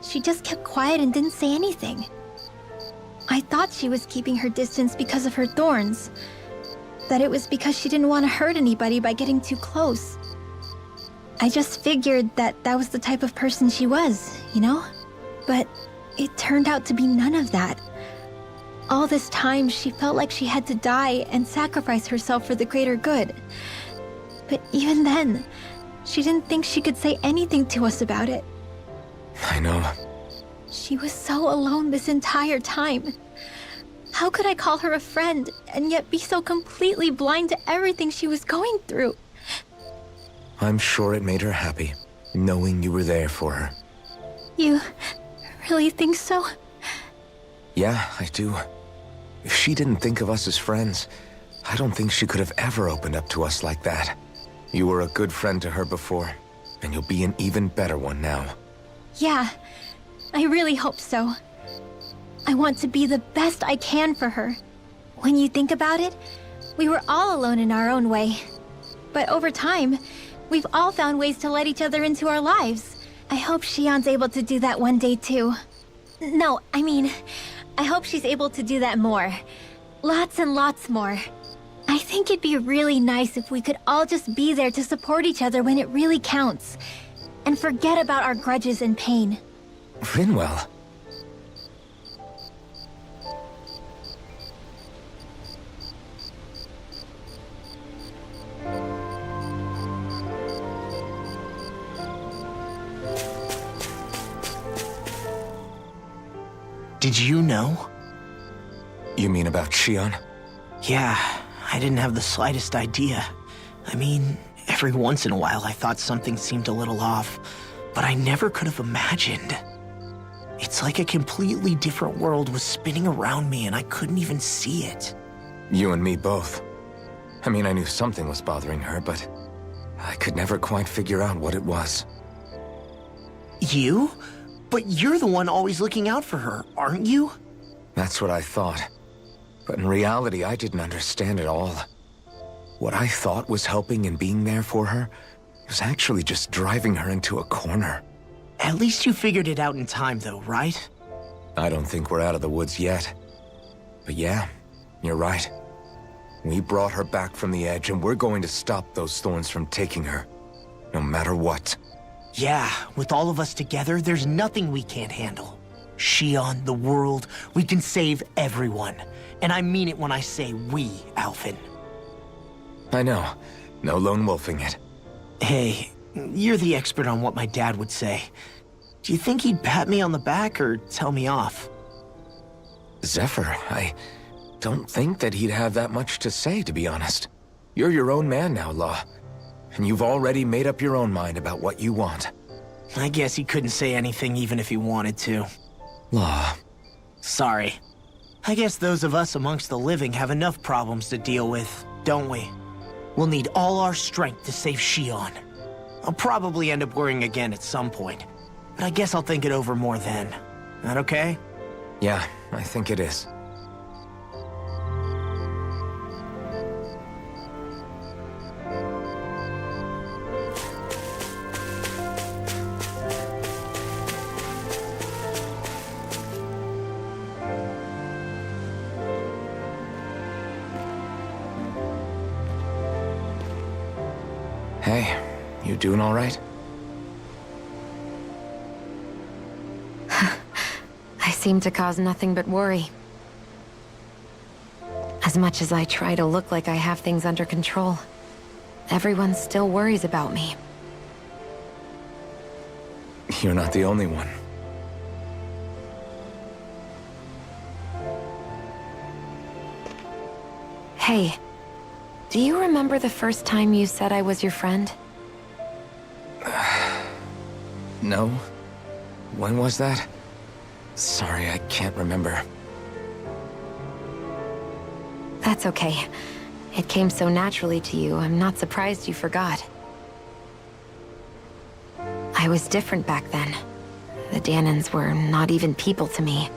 she just kept quiet and didn't say anything. I thought she was keeping her distance because of her thorns. That it was because she didn't want to hurt anybody by getting too close. I just figured that that was the type of person she was, you know? But it turned out to be none of that. All this time, she felt like she had to die and sacrifice herself for the greater good. But even then, she didn't think she could say anything to us about it. I know. She was so alone this entire time. How could I call her a friend and yet be so completely blind to everything she was going through? I'm sure it made her happy, knowing you were there for her. You really think so? Yeah, I do. If she didn't think of us as friends, I don't think she could have ever opened up to us like that. You were a good friend to her before, and you'll be an even better one now. Yeah, I really hope so. I want to be the best I can for her. When you think about it, we were all alone in our own way. But over time, we've all found ways to let each other into our lives. I hope Shion's able to do that one day too. No, I mean, I hope she's able to do that more. Lots and lots more. I think it'd be really nice if we could all just be there to support each other when it really counts. And forget about our grudges and pain. Rinwell. Did you know? You mean about Shion? Yeah, I didn't have the slightest idea. I mean, every once in a while I thought something seemed a little off, but I never could have imagined. It's like a completely different world was spinning around me and I couldn't even see it. You and me both. I mean, I knew something was bothering her, but I could never quite figure out what it was. You? But you're the one always looking out for her, aren't you? That's what I thought. But in reality, I didn't understand it all. What I thought was helping and being there for her was actually just driving her into a corner. At least you figured it out in time, though, right? I don't think we're out of the woods yet. But yeah, you're right. We brought her back from the edge, and we're going to stop those thorns from taking her. No matter what. Yeah, with all of us together, there's nothing we can't handle. Shion, the world, we can save everyone. And I mean it when I say we, Alphen. I know. No lone wolfing it. Hey, you're the expert on what my dad would say. Do you think he'd pat me on the back or tell me off? Zephyr, I don't think that he'd have that much to say, to be honest. You're your own man now, Law. And you've already made up your own mind about what you want. I guess he couldn't say anything even if he wanted to. Law. Sorry. I guess those of us amongst the living have enough problems to deal with, don't we? We'll need all our strength to save Shion. I'll probably end up worrying again at some point. but I guess I'll think it over more then. That okay? Yeah, I think it is. Hey, you doing all right? I seem to cause nothing but worry. As much as I try to look like I have things under control, everyone still worries about me. You're not the only one. Hey, do you remember the first time you said I was your friend? No? When was that? Sorry, I can't remember. That's okay. It came so naturally to you, I'm not surprised you forgot. I was different back then. The Dahnans were not even people to me,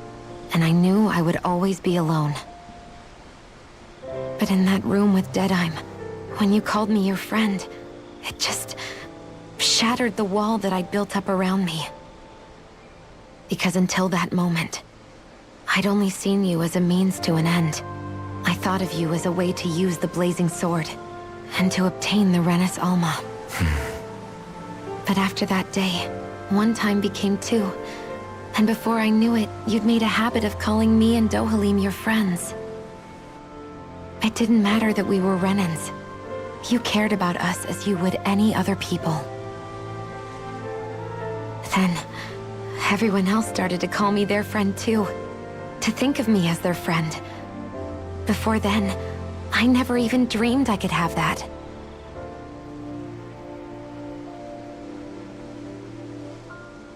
and I knew I would always be alone. But in that room with Deadheim, when you called me your friend, it just shattered the wall that I'd built up around me. Because until that moment, I'd only seen you as a means to an end. I thought of you as a way to use the Blazing Sword, and to obtain the Renis Alma. But after that day, one time became two, and before I knew it, you'd made a habit of calling me and Dohalim your friends. It didn't matter that we were Renans. You cared about us as you would any other people. Then, everyone else started to call me their friend too. To think of me as their friend. Before then, I never even dreamed I could have that.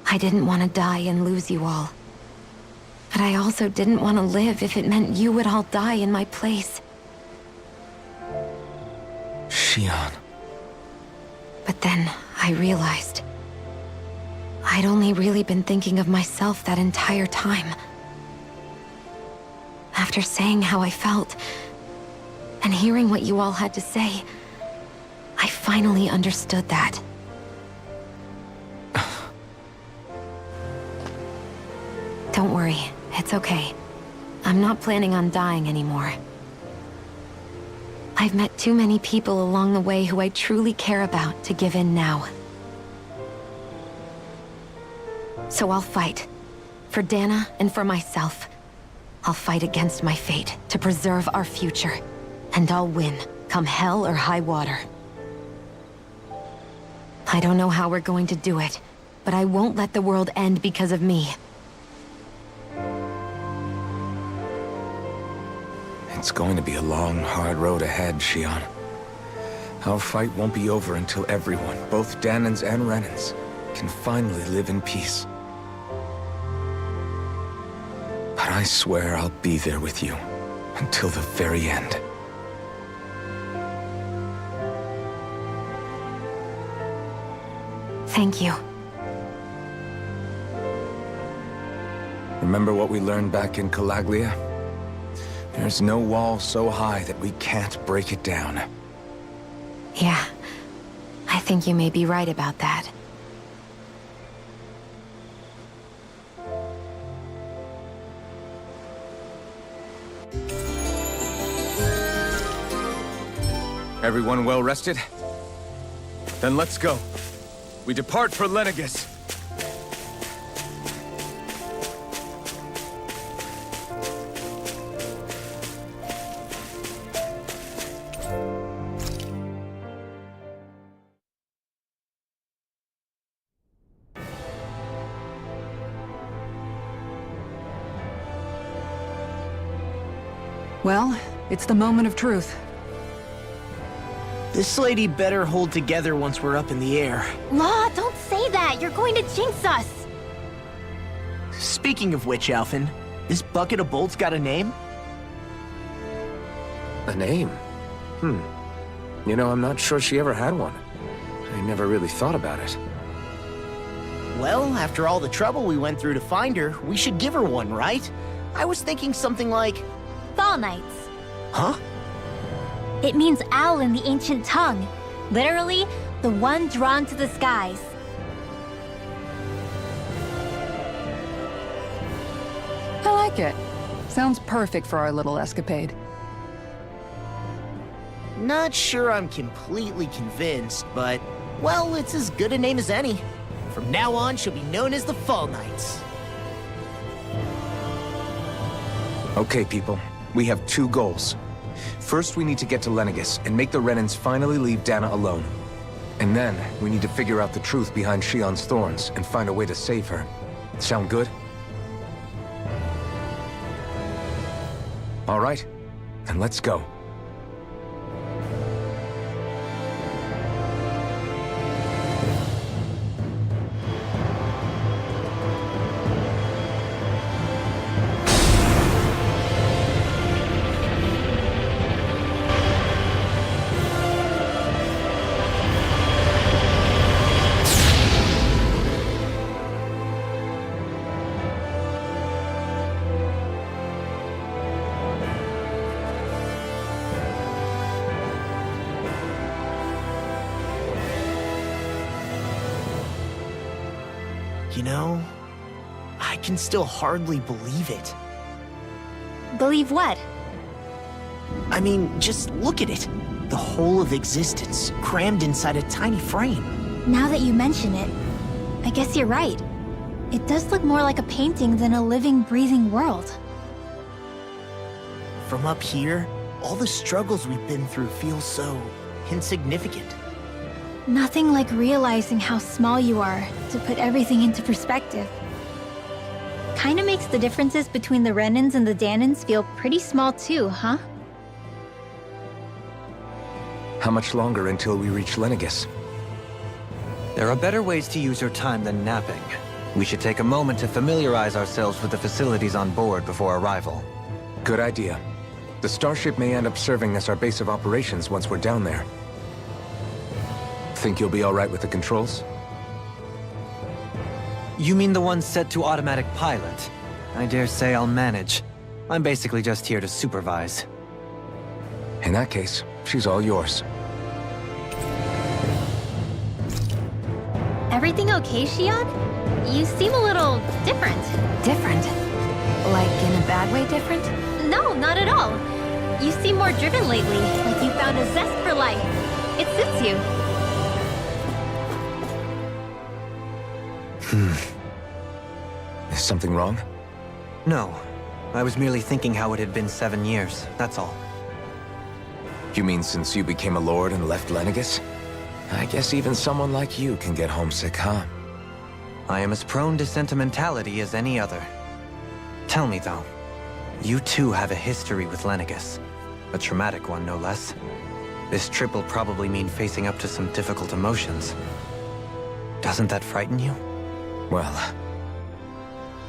I didn't want to die and lose you all. But I also didn't want to live if it meant you would all die in my place. Shion. But then, I realized I'd only really been thinking of myself that entire time. After saying how I felt, and hearing what you all had to say, I finally understood that. Don't worry, it's okay. I'm not planning on dying anymore. I've met too many people along the way who I truly care about to give in now. So I'll fight. For Dana and for myself. I'll fight against my fate to preserve our future. And I'll win, come hell or high water. I don't know how we're going to do it, but I won't let the world end because of me. It's going to be a long, hard road ahead, Shion. Our fight won't be over until everyone, both Dahnans and Renans, can finally live in peace. But I swear I'll be there with you, until the very end. Thank you. Remember what we learned back in Calaglia? There's no wall so high that we can't break it down. Yeah, I think you may be right about that. Everyone well rested? Then let's go. We depart for Lenegis. Well, it's the moment of truth. This lady better hold together once we're up in the air. Law, don't say that! You're going to jinx us! Speaking of which, Alphen, this bucket of bolts got a name? A name? You know, I'm not sure she ever had one. I never really thought about it. Well, after all the trouble we went through to find her, we should give her one, right? I was thinking something like... Fall Knights. Huh? It means owl in the ancient tongue. Literally, the one drawn to the skies. I like it. Sounds perfect for our little escapade. Not sure I'm completely convinced, but... well, it's as good a name as any. From now on, she'll be known as the Fall Knights. Okay, people. We have two goals. First, we need to get to Lenegis and make the Renans finally leave Dana alone. And then, we need to figure out the truth behind Shion's thorns and find a way to save her. Sound good? All right, then let's go. You know, I can still hardly believe it. Believe what? I mean, just look at it. The whole of existence, crammed inside a tiny frame. Now that you mention it, I guess you're right. It does look more like a painting than a living, breathing world. From up here, all the struggles we've been through feel so insignificant. Nothing like realizing how small you are to put everything into perspective. Kinda makes the differences between the Renans and the Danans feel pretty small too, huh? How much longer until we reach Lenegis? There are better ways to use your time than napping. We should take a moment to familiarize ourselves with the facilities on board before arrival. Good idea. The starship may end up serving as our base of operations once we're down there. Think you'll be all right with the controls? You mean the one set to automatic pilot? I dare say I'll manage. I'm basically just here to supervise. In that case, she's all yours. Everything okay, Shion? You seem a little different. Different? Like in a bad way different? No, not at all. You seem more driven lately, like you found a zest for life. It suits you. Is something wrong? No. I was merely thinking how it had been 7 years, that's all. You mean since you became a lord and left Lenegis? I guess even someone like you can get homesick, huh? I am as prone to sentimentality as any other. Tell me though, you too have a history with Lenegis. A traumatic one, no less. This trip will probably mean facing up to some difficult emotions. Doesn't that frighten you? Well,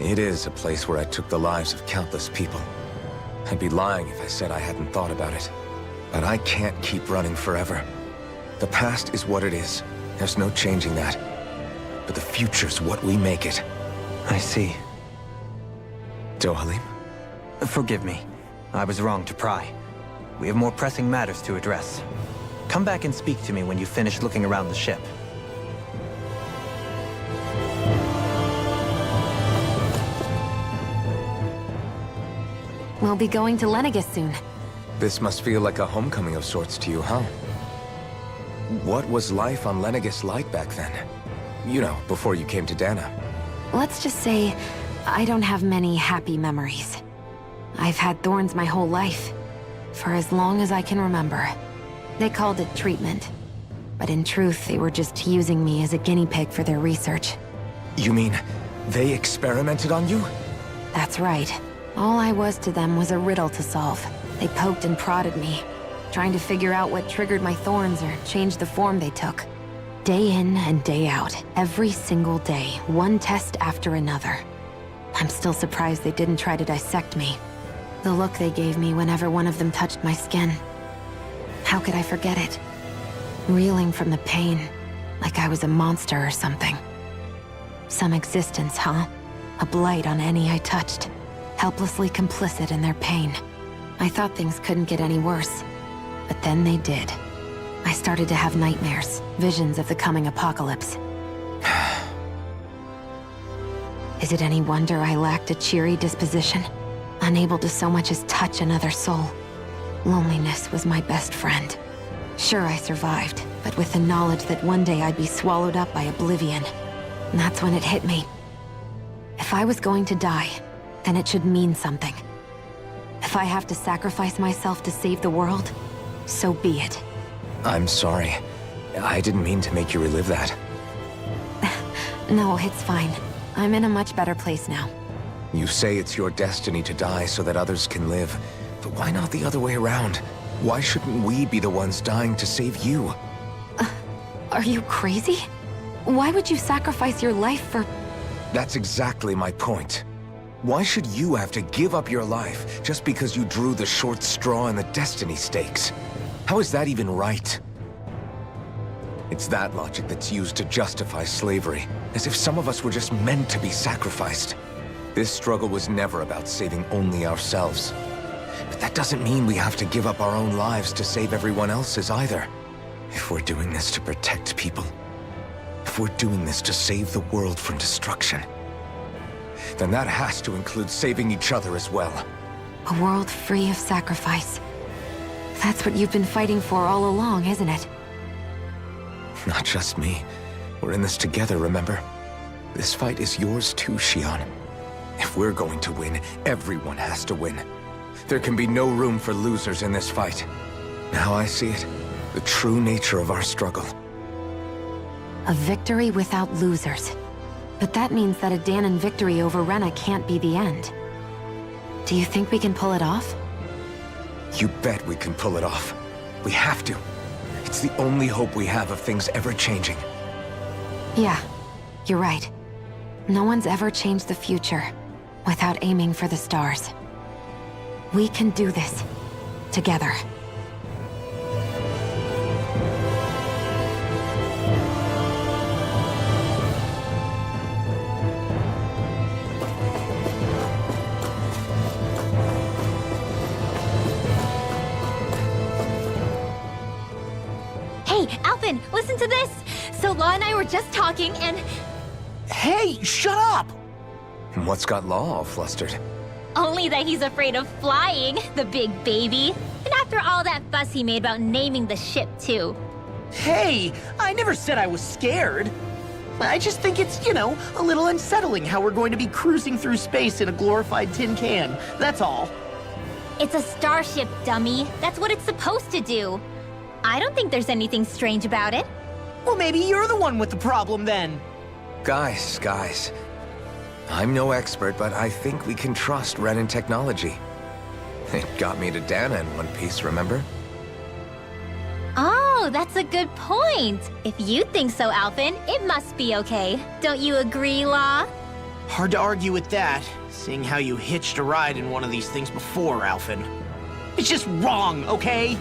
it is a place where I took the lives of countless people. I'd be lying if I said I hadn't thought about it. But I can't keep running forever. The past is what it is. There's no changing that. But the future's what we make it. I see. Dohalim? Forgive me. I was wrong to pry. We have more pressing matters to address. Come back and speak to me when you finish looking around the ship. We'll be going to Lenegis soon. This must feel like a homecoming of sorts to you, huh? What was life on Lenegis like back then? You know, before you came to Dana. Let's just say, I don't have many happy memories. I've had thorns my whole life, for as long as I can remember. They called it treatment, but in truth, they were just using me as a guinea pig for their research. You mean, they experimented on you? That's right. All I was to them was a riddle to solve. They poked and prodded me, trying to figure out what triggered my thorns or changed the form they took. Day in and day out, every single day, one test after another. I'm still surprised they didn't try to dissect me. The look they gave me whenever one of them touched my skin. How could I forget it? Reeling from the pain, like I was a monster or something. Some existence, huh? A blight on any I touched. Helplessly complicit in their pain. I thought things couldn't get any worse. But then they did. I started to have nightmares, visions of the coming apocalypse. Is it any wonder I lacked a cheery disposition? Unable to so much as touch another soul. Loneliness was my best friend. Sure, I survived, but with the knowledge that one day I'd be swallowed up by oblivion. And that's when it hit me. If I was going to die, then it should mean something. If I have to sacrifice myself to save the world, so be it. I'm sorry. I didn't mean to make you relive that. No, it's fine. I'm in a much better place now. You say it's your destiny to die so that others can live. But why not the other way around? Why shouldn't we be the ones dying to save you? Are you crazy? Why would you sacrifice your life for... That's exactly my point. Why should you have to give up your life just because you drew the short straw in the destiny stakes? How is that even right? It's that logic that's used to justify slavery, as if some of us were just meant to be sacrificed. This struggle was never about saving only ourselves. But that doesn't mean we have to give up our own lives to save everyone else's either. If we're doing this to protect people, if we're doing this to save the world from destruction, then that has to include saving each other as well. A world free of sacrifice. That's what you've been fighting for all along, isn't it? Not just me. We're in this together, remember? This fight is yours too, Shion. If we're going to win, everyone has to win. There can be no room for losers in this fight. Now I see it. The true nature of our struggle. A victory without losers. But that means that a Dahnan victory over Rena can't be the end. Do you think we can pull it off? You bet we can pull it off. We have to. It's the only hope we have of things ever changing. Yeah, you're right. No one's ever changed the future without aiming for the stars. We can do this. Together. Hey, Alphen, listen to this! So Law and I were just talking and... Hey, shut up! And what's got Law all flustered? Only that he's afraid of flying, the big baby. And after all that fuss he made about naming the ship, too. Hey, I never said I was scared. I just think it's, a little unsettling how we're going to be cruising through space in a glorified tin can. That's all. It's a starship, dummy. That's what it's supposed to do. I don't think there's anything strange about it. Well, maybe you're the one with the problem then. Guys. I'm no expert, but I think we can trust Renan technology. It got me to Dahna in one piece, remember? Oh, that's a good point. If you think so, Alphen, it must be okay. Don't you agree, Law? Hard to argue with that, seeing how you hitched a ride in one of these things before, Alphen. It's just wrong, okay?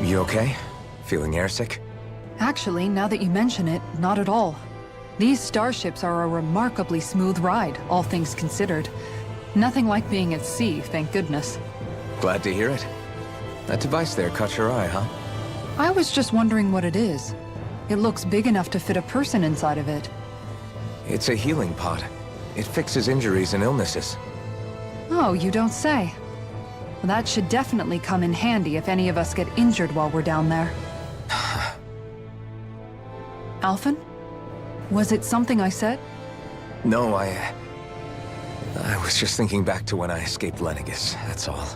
You okay? Feeling airsick? Actually, now that you mention it, not at all. These starships are a remarkably smooth ride, all things considered. Nothing like being at sea, thank goodness. Glad to hear it. That device there caught your eye, huh? I was just wondering what it is. It looks big enough to fit a person inside of it. It's a healing pod. It fixes injuries and illnesses. Oh, you don't say. Well, that should definitely come in handy if any of us get injured while we're down there. Alphen? Was it something I said? No, I was just thinking back to when I escaped Lenegis, that's all.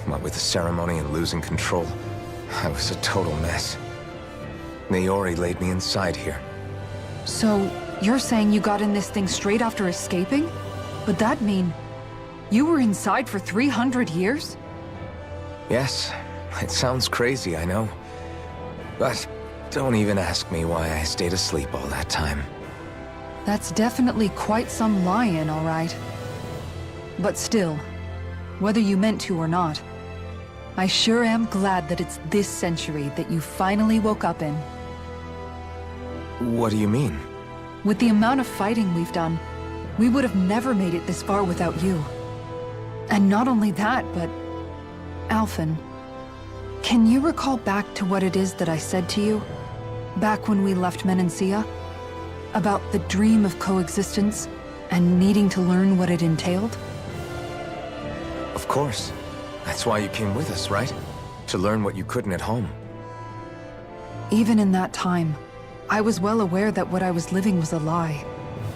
What with the ceremony and losing control, I was a total mess. Naori laid me inside here. So, you're saying you got in this thing straight after escaping? Would that mean you were inside for 300 years? Yes, it sounds crazy, I know. But Don't even ask me why I stayed asleep all that time. That's definitely quite some lie-in, all right. But still, whether you meant to or not, I sure am glad that it's this century that you finally woke up in. What do you mean? With the amount of fighting we've done, we would have never made it this far without you. And not only that, but... Alphen, can you recall back to what it is that I said to you? Back when we left Menancia? About the dream of coexistence, and needing to learn what it entailed? Of course. That's why you came with us, right? To learn what you couldn't at home. Even in that time, I was well aware that what I was living was a lie.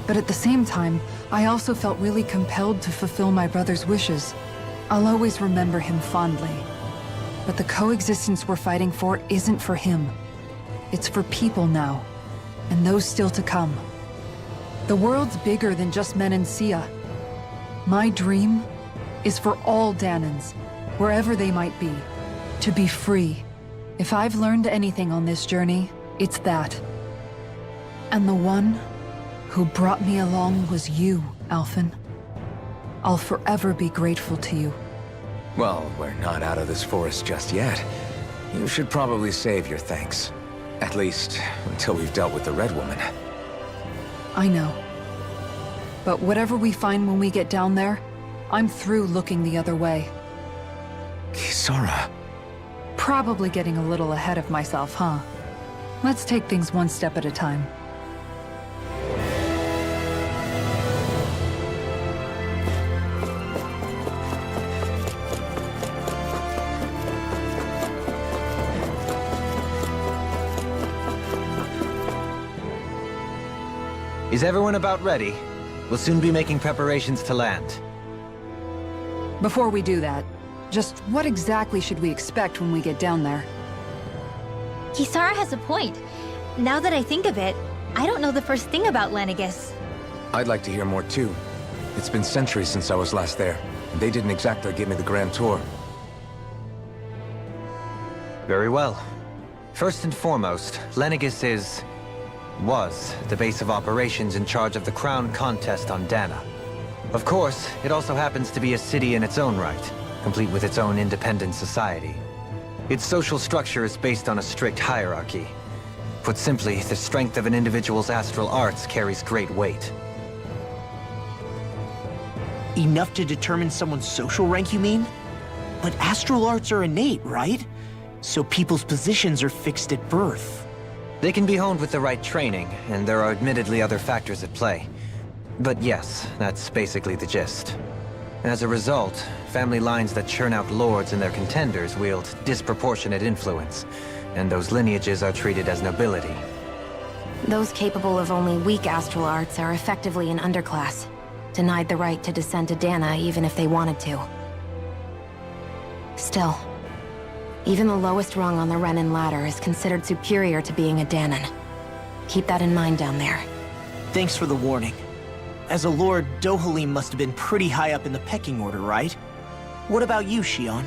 But at the same time, I also felt really compelled to fulfill my brother's wishes. I'll always remember him fondly. But the coexistence we're fighting for isn't for him. It's for people now, and those still to come. The world's bigger than just Menancia. My dream is for all Dahnans, wherever they might be, to be free. If I've learned anything on this journey, it's that. And the one who brought me along was you, Alphen. I'll forever be grateful to you. Well, we're not out of this forest just yet. You should probably save your thanks. At least, until we've dealt with the Red Woman. I know. But whatever we find when we get down there, I'm through looking the other way. Kisara. Probably getting a little ahead of myself, huh? Let's take things one step at a time. Is everyone about ready? We'll soon be making preparations to land. Before we do that, just what exactly should we expect when we get down there? Kisara has a point. Now that I think of it, I don't know the first thing about Lenegis. I'd like to hear more too. It's been centuries since I was last there. They didn't exactly give me the grand tour. Very well. First and foremost, Lenegis was the base of operations in charge of the crown contest on Dahna. Of course, it also happens to be a city in its own right, complete with its own independent society. Its social structure is based on a strict hierarchy. Put simply, the strength of an individual's astral arts carries great weight. Enough to determine someone's social rank, you mean? But astral arts are innate, right? So people's positions are fixed at birth. They can be honed with the right training, and there are admittedly other factors at play. But yes, that's basically the gist. As a result, family lines that churn out lords and their contenders wield disproportionate influence, and those lineages are treated as nobility. Those capable of only weak astral arts are effectively an underclass, denied the right to descend to Dahna even if they wanted to. Still, even the lowest rung on the Renan ladder is considered superior to being a Dahnan. Keep that in mind down there. Thanks for the warning. As a lord, Dohalim must have been pretty high up in the pecking order, right? What about you, Shion?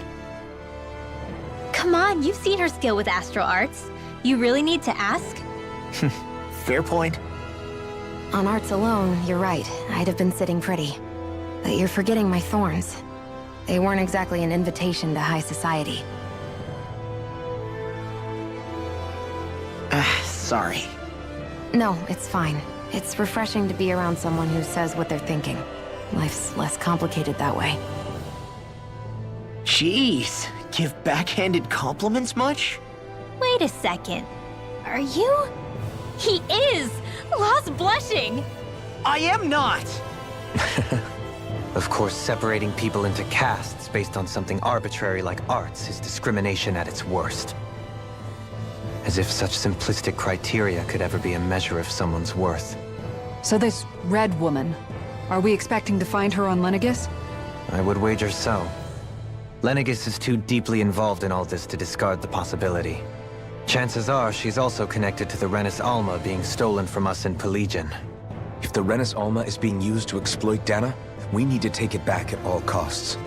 Come on, you've seen her skill with astral arts. You really need to ask? Fair point. On arts alone, you're right. I'd have been sitting pretty. But you're forgetting my thorns. They weren't exactly an invitation to high society. Sorry. No, it's fine. It's refreshing to be around someone who says what they're thinking. Life's less complicated that way. Jeez, give backhanded compliments much? Wait a second. Are you? He is! Lost blushing! I am not! Of course, separating people into castes based on something arbitrary like arts is discrimination at its worst. As if such simplistic criteria could ever be a measure of someone's worth. So this Red Woman, are we expecting to find her on Lenegis? I would wager so. Lenegis is too deeply involved in all this to discard the possibility. Chances are she's also connected to the Renis Alma being stolen from us in Pelegion. If the Renis Alma is being used to exploit Dahna, we need to take it back at all costs.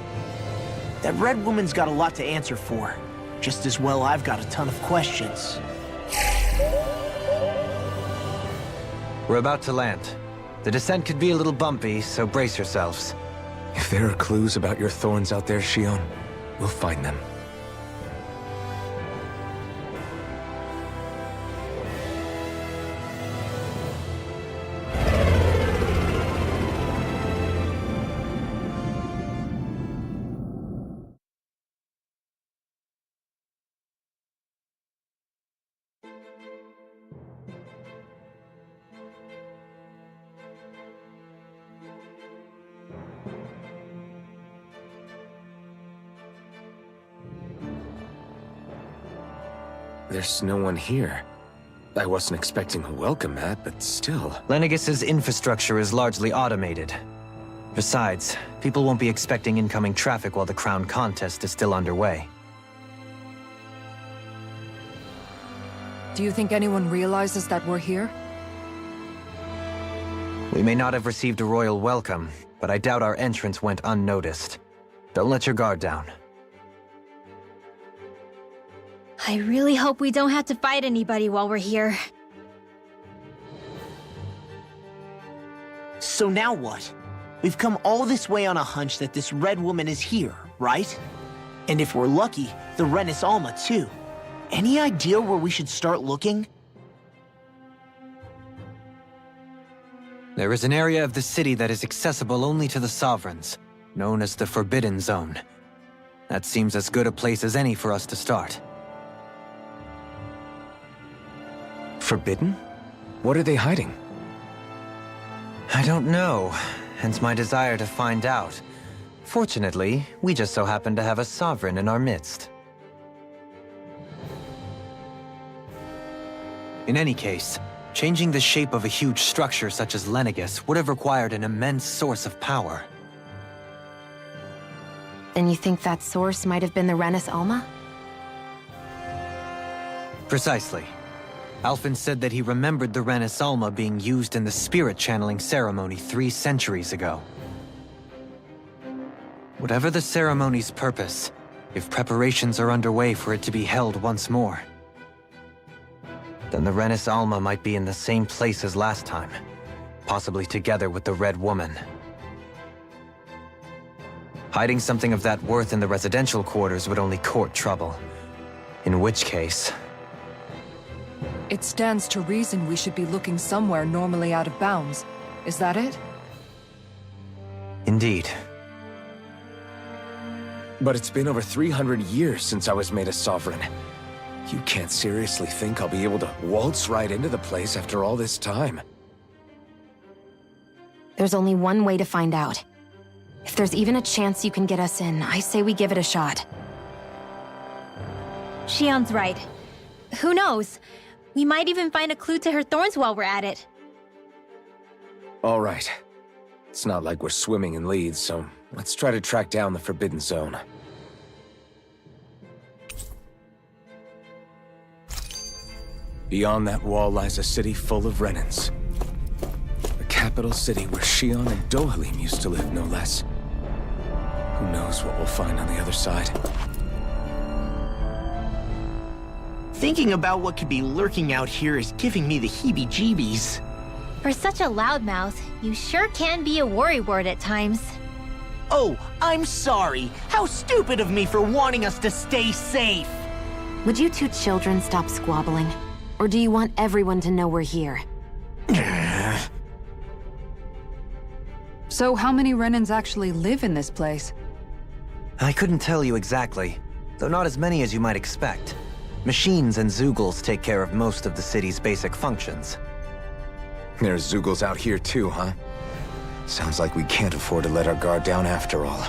That Red Woman's got a lot to answer for. Just as well I've got a ton of questions. We're about to land. The descent could be a little bumpy, so brace yourselves. If there are clues about your thorns out there, Shion, we'll find them. There's no one here. I wasn't expecting a welcome mat, but still. Lenegis' infrastructure is largely automated. Besides, people won't be expecting incoming traffic while the crown contest is still underway. Do you think anyone realizes that we're here? We may not have received a royal welcome, but I doubt our entrance went unnoticed. Don't let your guard down. I really hope we don't have to fight anybody while we're here. So now what? We've come all this way on a hunch that this red woman is here, right? And if we're lucky, the Renis Alma too. Any idea where we should start looking? There is an area of the city that is accessible only to the Sovereigns, known as the Forbidden Zone. That seems as good a place as any for us to start. Forbidden? What are they hiding? I don't know, hence my desire to find out. Fortunately, we just so happen to have a Sovereign in our midst. In any case, changing the shape of a huge structure such as Lenegis would have required an immense source of power. Then you think that source might have been the Renis Alma? Precisely. Alphen said that he remembered the Renis Alma being used in the spirit channeling ceremony 3 centuries ago. Whatever the ceremony's purpose, if preparations are underway for it to be held once more, then the Renis Alma might be in the same place as last time, possibly together with the Red Woman. Hiding something of that worth in the residential quarters would only court trouble. In which case... It stands to reason we should be looking somewhere normally out of bounds. Is that it? Indeed. But it's been over 300 years since I was made a Sovereign. You can't seriously think I'll be able to waltz right into the place after all this time. There's only one way to find out. If there's even a chance you can get us in, I say we give it a shot. Shion's right. Who knows? We might even find a clue to her thorns while we're at it. All right. It's not like we're swimming in leads, so let's try to track down the Forbidden Zone. Beyond that wall lies a city full of Renins. The capital city where Shion and Dohalim used to live, no less. Who knows what we'll find on the other side? Thinking about what could be lurking out here is giving me the heebie-jeebies. For such a loudmouth, you sure can be a worrywart at times. Oh, I'm sorry. How stupid of me for wanting us to stay safe. Would you two children stop squabbling? Or do you want everyone to know we're here? So how many Renins actually live in this place? I couldn't tell you exactly, though not as many as you might expect. Machines and Zeugles take care of most of the city's basic functions. There's Zeugles out here too, huh? Sounds like we can't afford to let our guard down after all.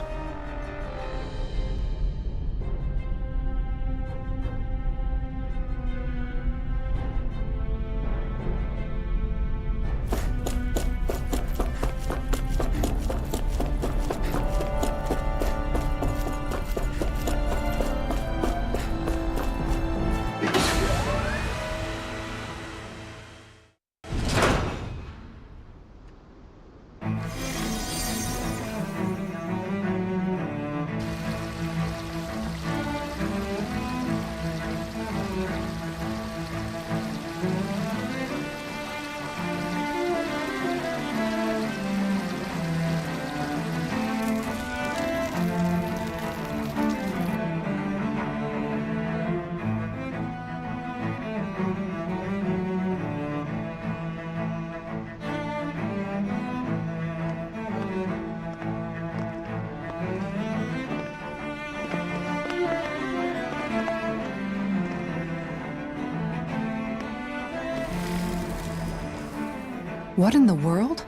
What in the world?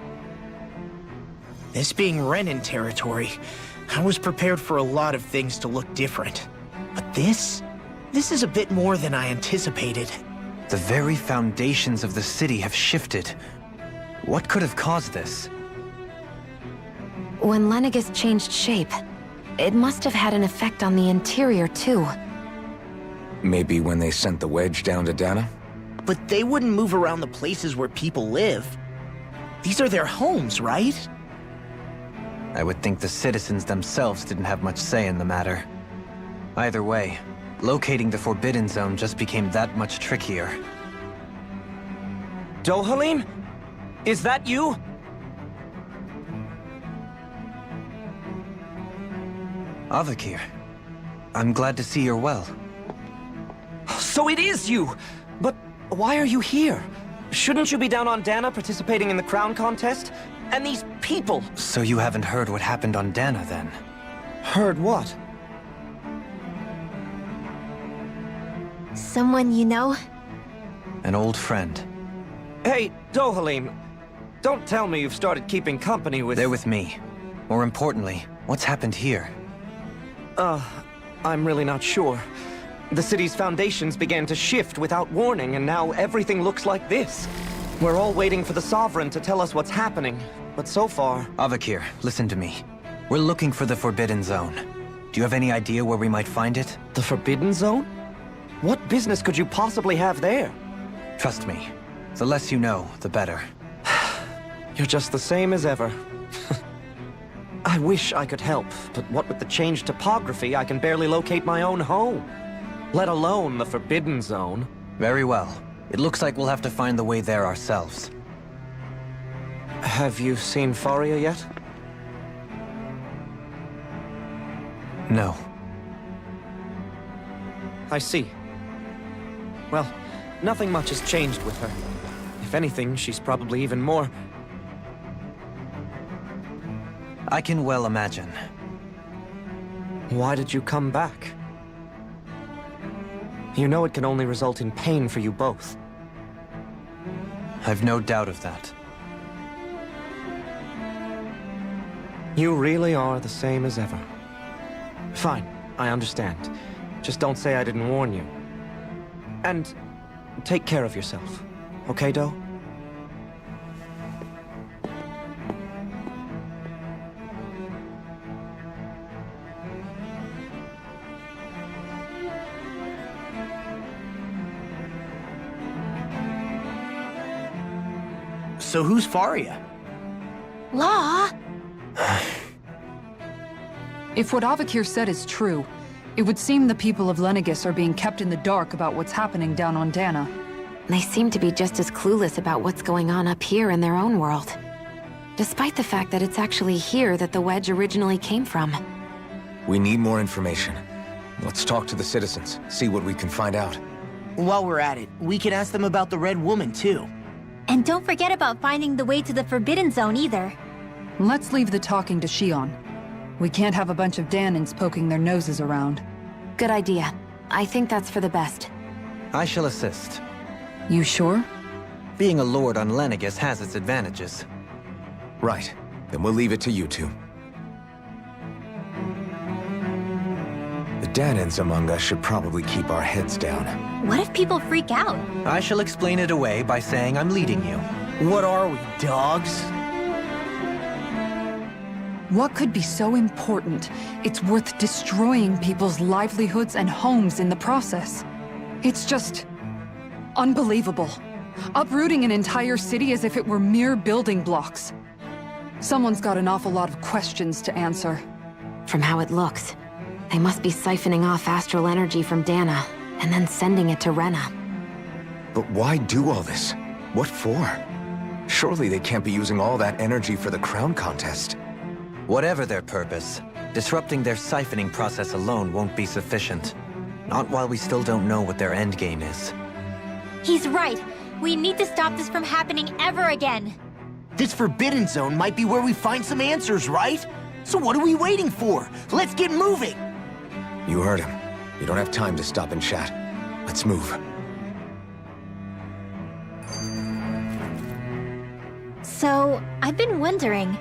This being Renan territory, I was prepared for a lot of things to look different. But this is a bit more than I anticipated. The very foundations of the city have shifted. What could have caused this? When Lenegis changed shape, it must have had an effect on the interior, too. Maybe when they sent the wedge down to Dana? But they wouldn't move around the places where people live. These are their homes, right? I would think the citizens themselves didn't have much say in the matter. Either way, locating the Forbidden Zone just became that much trickier. Dohalim? Is that you? Avakir, I'm glad to see you're well. So it is you! But why are you here? Shouldn't you be down on Dana participating in the crown contest? And these people! So you haven't heard what happened on Dana, then? Heard what? Someone you know? An old friend. Hey, Dohalim, don't tell me you've started keeping company with... They're with me. More importantly, what's happened here? I'm really not sure. The city's foundations began to shift without warning, and now everything looks like this. We're all waiting for the Sovereign to tell us what's happening, but so far... Avakir, listen to me. We're looking for the Forbidden Zone. Do you have any idea where we might find it? The Forbidden Zone? What business could you possibly have there? Trust me. The less you know, the better. You're just the same as ever. I wish I could help, but what with the changed topography, I can barely locate my own home. Let alone the Forbidden Zone. Very well. It looks like we'll have to find the way there ourselves. Have you seen Faria yet? No. I see. Well, nothing much has changed with her. If anything, she's probably even more... I can well imagine. Why did you come back? You know it can only result in pain for you both. I've no doubt of that. You really are the same as ever. Fine, I understand. Just don't say I didn't warn you. And take care of yourself. Okay, Do? So who's Faria? Law? If what Avakir said is true, it would seem the people of Lenegis are being kept in the dark about what's happening down on Dana. They seem to be just as clueless about what's going on up here in their own world. Despite the fact that it's actually here that the wedge originally came from. We need more information. Let's talk to the citizens, see what we can find out. While we're at it, we can ask them about the Red Woman, too. And don't forget about finding the way to the Forbidden Zone either. Let's leave the talking to Shion. We can't have a bunch of Danans poking their noses around. Good idea. I think that's for the best. I shall assist. You sure? Being a lord on Lenegis has its advantages. Right. Then we'll leave it to you two. The Danans among us should probably keep our heads down. What if people freak out? I shall explain it away by saying I'm leading you. What are we, dogs? What could be so important? It's worth destroying people's livelihoods and homes in the process. It's just... unbelievable. Uprooting an entire city as if it were mere building blocks. Someone's got an awful lot of questions to answer. From how it looks, they must be siphoning off astral energy from Dana, and then sending it to Rena. But why do all this? What for? Surely they can't be using all that energy for the crown contest. Whatever their purpose, disrupting their siphoning process alone won't be sufficient. Not while we still don't know what their endgame is. He's right. We need to stop this from happening ever again. This Forbidden Zone might be where we find some answers, right? So what are we waiting for? Let's get moving! You heard him. You don't have time to stop and chat. Let's move. So, I've been wondering,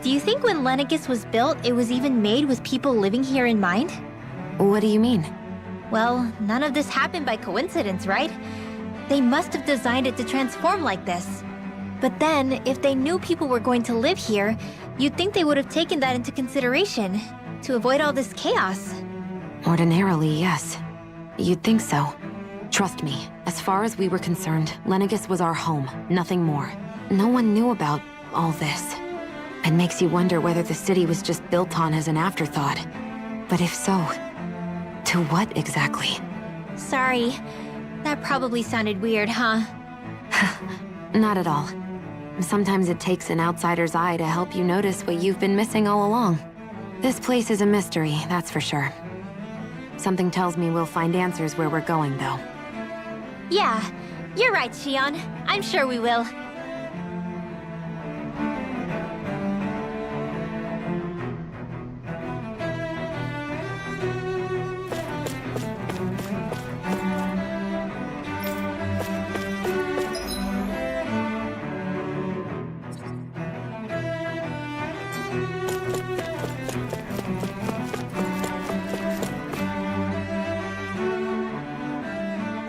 do you think when Lenegis was built, it was even made with people living here in mind? What do you mean? Well, none of this happened by coincidence, right? They must have designed it to transform like this. But then, if they knew people were going to live here, you'd think they would have taken that into consideration, to avoid all this chaos. Ordinarily, yes. You'd think so. Trust me, as far as we were concerned, Lenegis was our home, nothing more. No one knew about all this. It makes you wonder whether the city was just built on as an afterthought. But if so, to what exactly? Sorry. That probably sounded weird, huh? Not at all. Sometimes it takes an outsider's eye to help you notice what you've been missing all along. This place is a mystery, that's for sure. Something tells me we'll find answers where we're going, though. Yeah, you're right, Shion. I'm sure we will.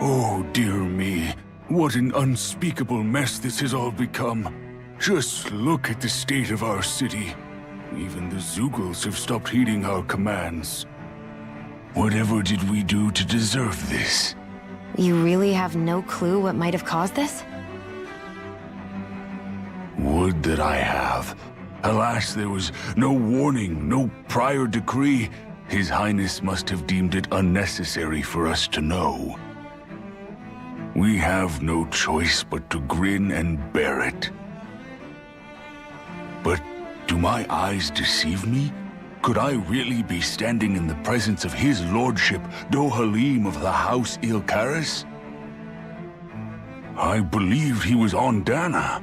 Oh, dear me. What an unspeakable mess this has all become. Just look at the state of our city. Even the Zeugles have stopped heeding our commands. Whatever did we do to deserve this? You really have no clue what might have caused this? Would that I have. Alas, there was no warning, no prior decree. His Highness must have deemed it unnecessary for us to know. We have no choice but to grin and bear it. But do my eyes deceive me? Could I really be standing in the presence of his lordship, Dohalim of the House Ilkaris? I believed he was on Dana.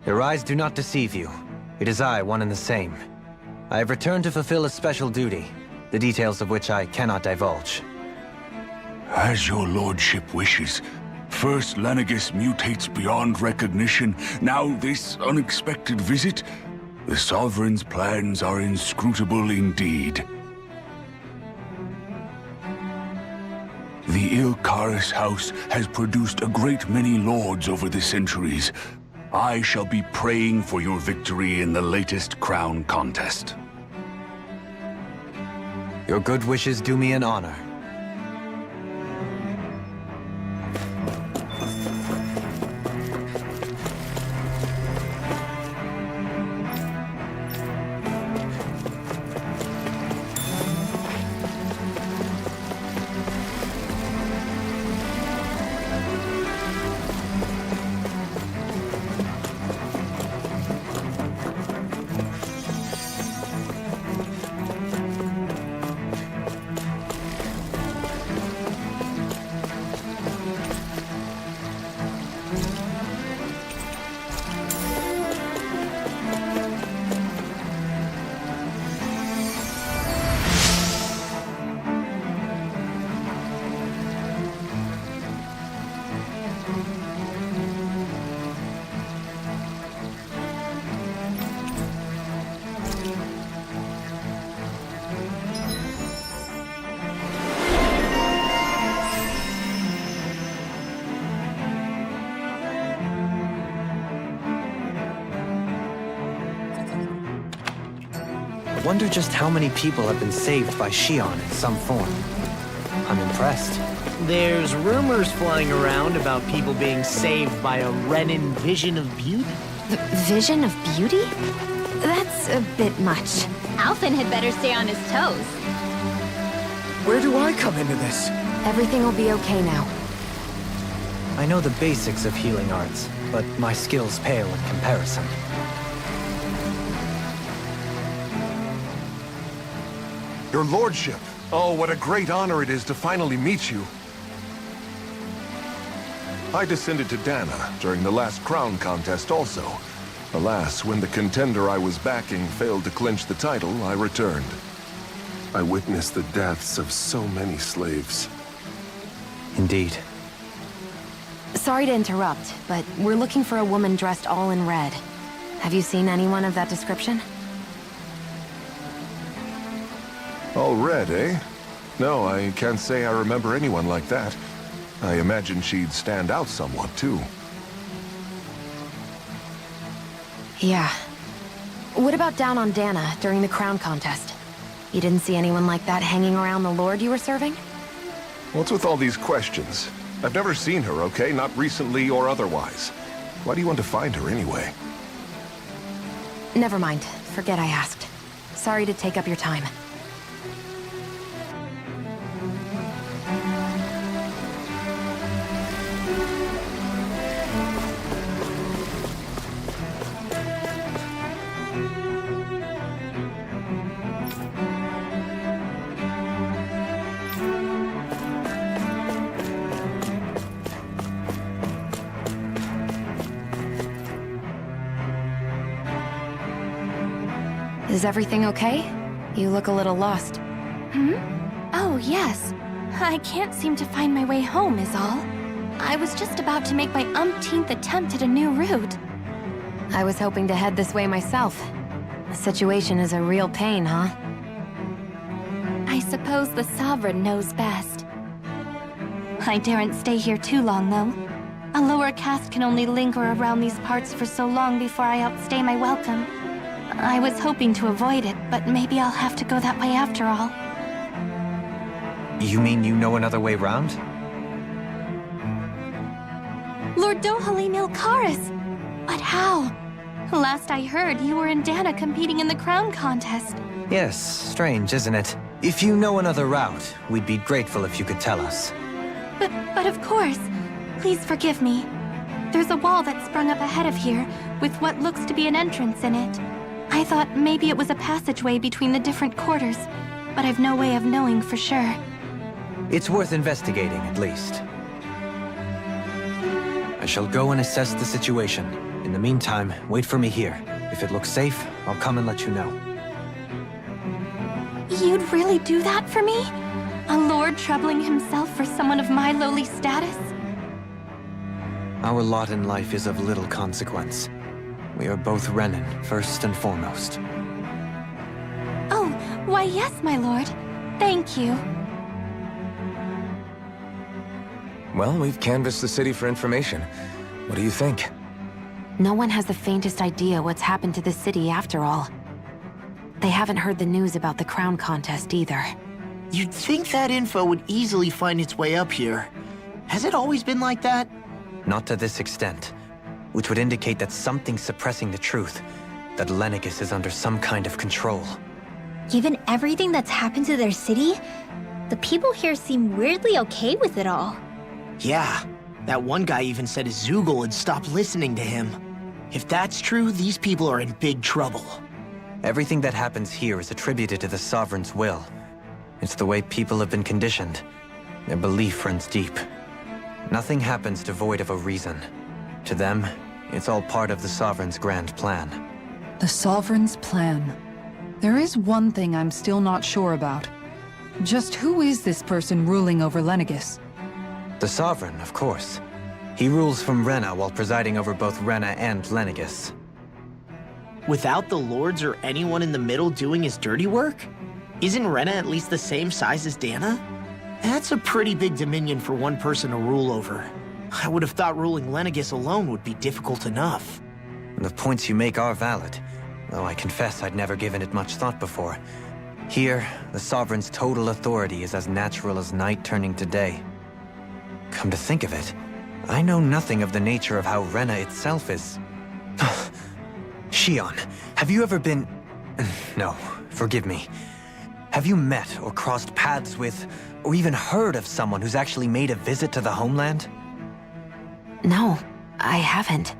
Your eyes do not deceive you. It is I, one and the same. I have returned to fulfill a special duty, the details of which I cannot divulge. As your lordship wishes. First Lenegis mutates beyond recognition, now this unexpected visit. The Sovereign's plans are inscrutable indeed. The Ilkaris house has produced a great many lords over the centuries. I shall be praying for your victory in the latest crown contest. Your good wishes do me an honor. I wonder just how many people have been saved by Shion in some form. I'm impressed. There's rumors flying around about people being saved by a Renin vision of beauty. Vision of beauty? That's a bit much. Alphen had better stay on his toes. Where do I come into this? Everything will be okay now. I know the basics of healing arts, but my skills pale in comparison. Your lordship. Oh, what a great honor it is to finally meet you. I descended to Dana during the last crown contest also. Alas, when the contender I was backing failed to clinch the title, I returned. I witnessed the deaths of so many slaves. Indeed. Sorry to interrupt, but we're looking for a woman dressed all in red. Have you seen anyone of that description? All red, eh? No, I can't say I remember anyone like that. I imagine she'd stand out somewhat, too. Yeah. What about down on Dana during the crown contest? You didn't see anyone like that hanging around the lord you were serving? What's with all these questions? I've never seen her, okay? Not recently or otherwise. Why do you want to find her anyway? Never mind. Forget I asked. Sorry to take up your time. Is everything okay? You look a little lost. Oh, yes. I can't seem to find my way home, is all. I was just about to make my umpteenth attempt at a new route. I was hoping to head this way myself. The situation is a real pain, huh? I suppose the Sovereign knows best. I daren't stay here too long, though. A lower caste can only linger around these parts for so long before I outstay my welcome. I was hoping to avoid it, but maybe I'll have to go that way after all. You mean you know another way round? Lord Dohalim Ilkaris! But how? Last I heard, you were in Dana competing in the crown contest. Yes, strange, isn't it? If you know another route, we'd be grateful if you could tell us. But of course. Please forgive me. There's a wall that sprung up ahead of here, with what looks to be an entrance in it. I thought maybe it was a passageway between the different quarters, but I've no way of knowing for sure. It's worth investigating, at least. I shall go and assess the situation. In the meantime, wait for me here. If it looks safe, I'll come and let you know. You'd really do that for me? A lord troubling himself for someone of my lowly status? Our lot in life is of little consequence. We are both Renan, first and foremost. Oh, why yes, my lord. Thank you. Well, we've canvassed the city for information. What do you think? No one has the faintest idea what's happened to the city after all. They haven't heard the news about the crown contest either. You'd think that info would easily find its way up here. Has it always been like that? Not to this extent, which would indicate that something's suppressing the truth, that Lenegis is under some kind of control. Given everything that's happened to their city, the people here seem weirdly okay with it all. Yeah, that one guy even said Zoogle had stopped listening to him. If that's true, these people are in big trouble. Everything that happens here is attributed to the Sovereign's will. It's the way people have been conditioned. Their belief runs deep. Nothing happens devoid of a reason. To them, it's all part of the Sovereign's grand plan. The Sovereign's plan. There is one thing I'm still not sure about. Just who is this person ruling over Lenegis? The Sovereign, of course. He rules from Rena while presiding over both Rena and Lenegis. Without the lords or anyone in the middle doing his dirty work? Isn't Rena at least the same size as Dana? That's a pretty big dominion for one person to rule over. I would have thought ruling Lenegis alone would be difficult enough. The points you make are valid, though I confess I'd never given it much thought before. Here, the Sovereign's total authority is as natural as night turning to day. Come to think of it, I know nothing of the nature of how Rena itself is. Shion, have you ever been... No, forgive me. Have you met or crossed paths with, or even heard of someone who's actually made a visit to the homeland? No, I haven't.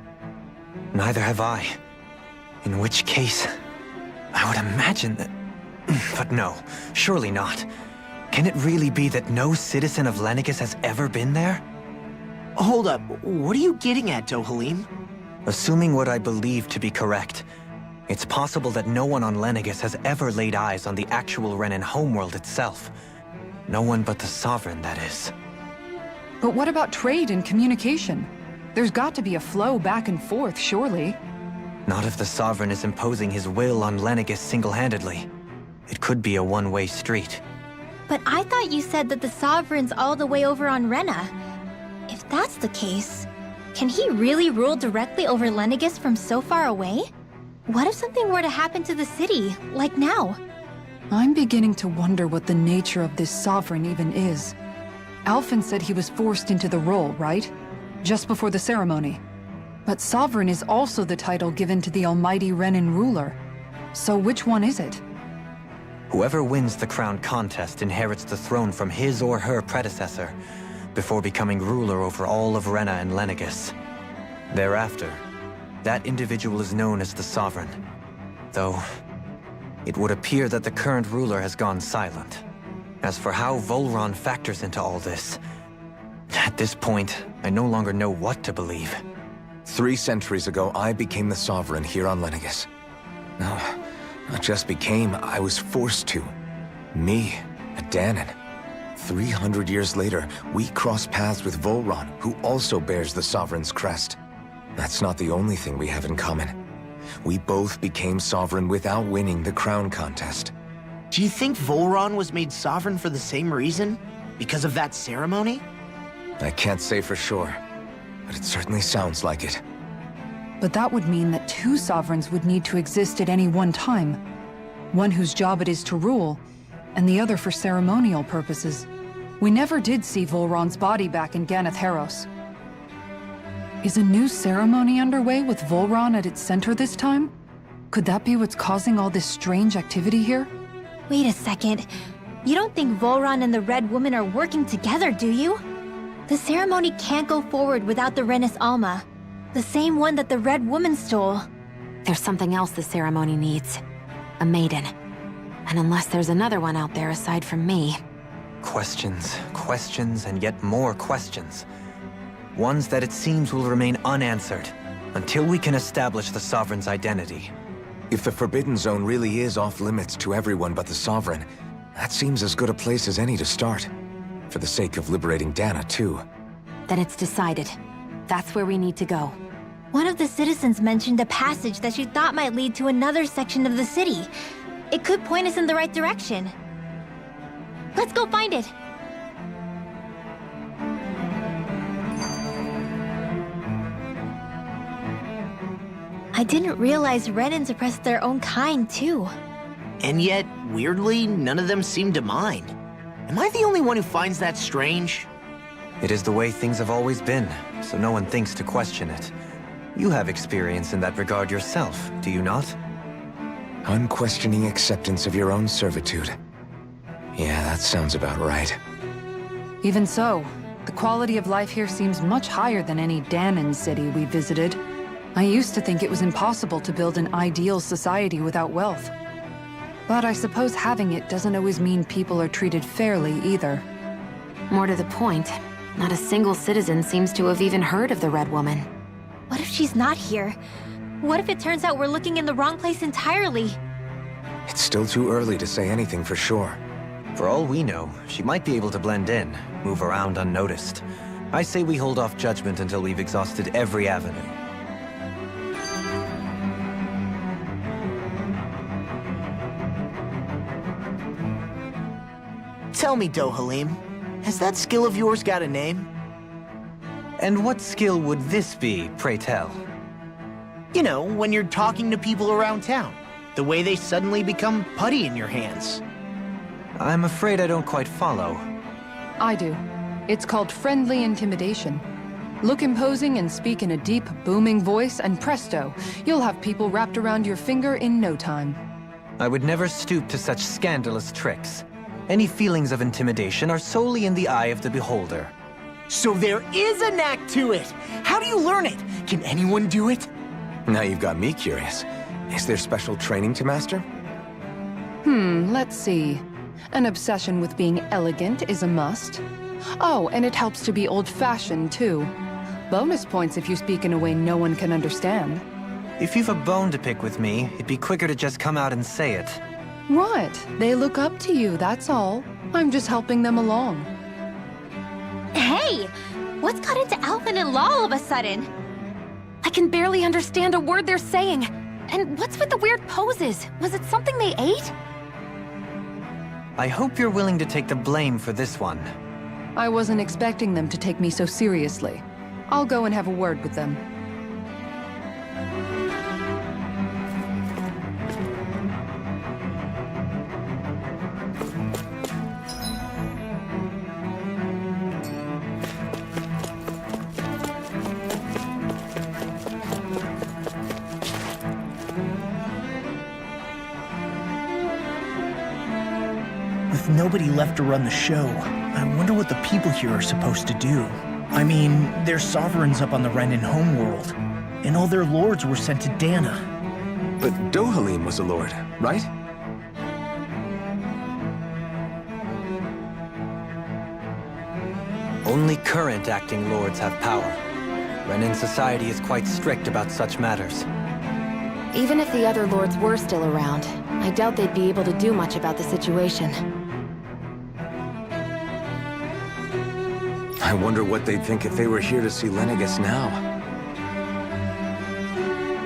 Neither have I. In which case, I would imagine that... But no, surely not. Can it really be that no citizen of Lenegis has ever been there? Hold up, what are you getting at, Dohalim? Assuming what I believe to be correct, it's possible that no one on Lenegis has ever laid eyes on the actual Renan homeworld itself. No one but the Sovereign, that is. But what about trade and communication? There's got to be a flow back and forth, surely. Not if the Sovereign is imposing his will on Lenegis single-handedly. It could be a one-way street. But I thought you said that the Sovereign's all the way over on Rena. If that's the case, can he really rule directly over Lenegis from so far away? What if something were to happen to the city, like now? I'm beginning to wonder what the nature of this Sovereign even is. Alphen said he was forced into the role, right? Just before the ceremony. But Sovereign is also the title given to the almighty Renan ruler. So which one is it? Whoever wins the crown contest inherits the throne from his or her predecessor, before becoming ruler over all of Rena and Lenegis. Thereafter, that individual is known as the Sovereign. Though, it would appear that the current ruler has gone silent. As for how Volron factors into all this, at this point, I no longer know what to believe. 3 centuries ago, I became the Sovereign here on Lenegis. No, not just became, I was forced to. Me, a Dahnan. 300 years later, we cross paths with Volron, who also bears the Sovereign's crest. That's not the only thing we have in common. We both became Sovereign without winning the crown contest. Do you think Volron was made Sovereign for the same reason? Because of that ceremony? I can't say for sure, but it certainly sounds like it. But that would mean that 2 Sovereigns would need to exist at any one time. One whose job it is to rule, and the other for ceremonial purposes. We never did see Volron's body back in Ganath Haros. Is a new ceremony underway with Volron at its center this time? Could that be what's causing all this strange activity here? Wait a second. You don't think Volron and the Red Woman are working together, do you? The ceremony can't go forward without the Renis Alma. The same one that the Red Woman stole. There's something else the ceremony needs. A maiden. And unless there's another one out there aside from me... Questions, questions, and yet more questions. Ones that it seems will remain unanswered, until we can establish the Sovereign's identity. If the Forbidden Zone really is off-limits to everyone but the Sovereign, that seems as good a place as any to start. For the sake of liberating Dahna, too. Then it's decided. That's where we need to go. One of the citizens mentioned a passage that she thought might lead to another section of the city. It could point us in the right direction. Let's go find it! I didn't realize Renans oppressed their own kind, too. And yet, weirdly, none of them seem to mind. Am I the only one who finds that strange? It is the way things have always been, so no one thinks to question it. You have experience in that regard yourself, do you not? Unquestioning acceptance of your own servitude. Yeah, that sounds about right. Even so, the quality of life here seems much higher than any Dahnan city we visited. I used to think it was impossible to build an ideal society without wealth. But I suppose having it doesn't always mean people are treated fairly either. More to the point, not a single citizen seems to have even heard of the Red Woman. What if she's not here? What if it turns out we're looking in the wrong place entirely? It's still too early to say anything for sure. For all we know, she might be able to blend in, move around unnoticed. I say we hold off judgment until we've exhausted every avenue. Tell me, Dohalim, has that skill of yours got a name? And what skill would this be, pray tell? You know, when you're talking to people around town. The way they suddenly become putty in your hands. I'm afraid I don't quite follow. I do. It's called friendly intimidation. Look imposing and speak in a deep, booming voice, and presto, you'll have people wrapped around your finger in no time. I would never stoop to such scandalous tricks. Any feelings of intimidation are solely in the eye of the beholder. So there is a knack to it! How do you learn it? Can anyone do it? Now you've got me curious. Is there special training to master? Let's see. An obsession with being elegant is a must. Oh, and it helps to be old-fashioned, too. Bonus points if you speak in a way no one can understand. If you've a bone to pick with me, it'd be quicker to just come out and say it. What? They look up to you, that's all. I'm just helping them along. Hey! What's got into Alvin and Law all of a sudden? I can barely understand a word they're saying. And what's with the weird poses? Was it something they ate? I hope you're willing to take the blame for this one. I wasn't expecting them to take me so seriously. I'll go and have a word with them. With nobody left to run the show, I wonder what the people here are supposed to do. I mean, they're sovereigns up on the Renan homeworld, and all their lords were sent to Dana. But Dohalim was a lord, right? Only current acting lords have power. Renan society is quite strict about such matters. Even if the other lords were still around, I doubt they'd be able to do much about the situation. I wonder what they'd think if they were here to see Lenegis now.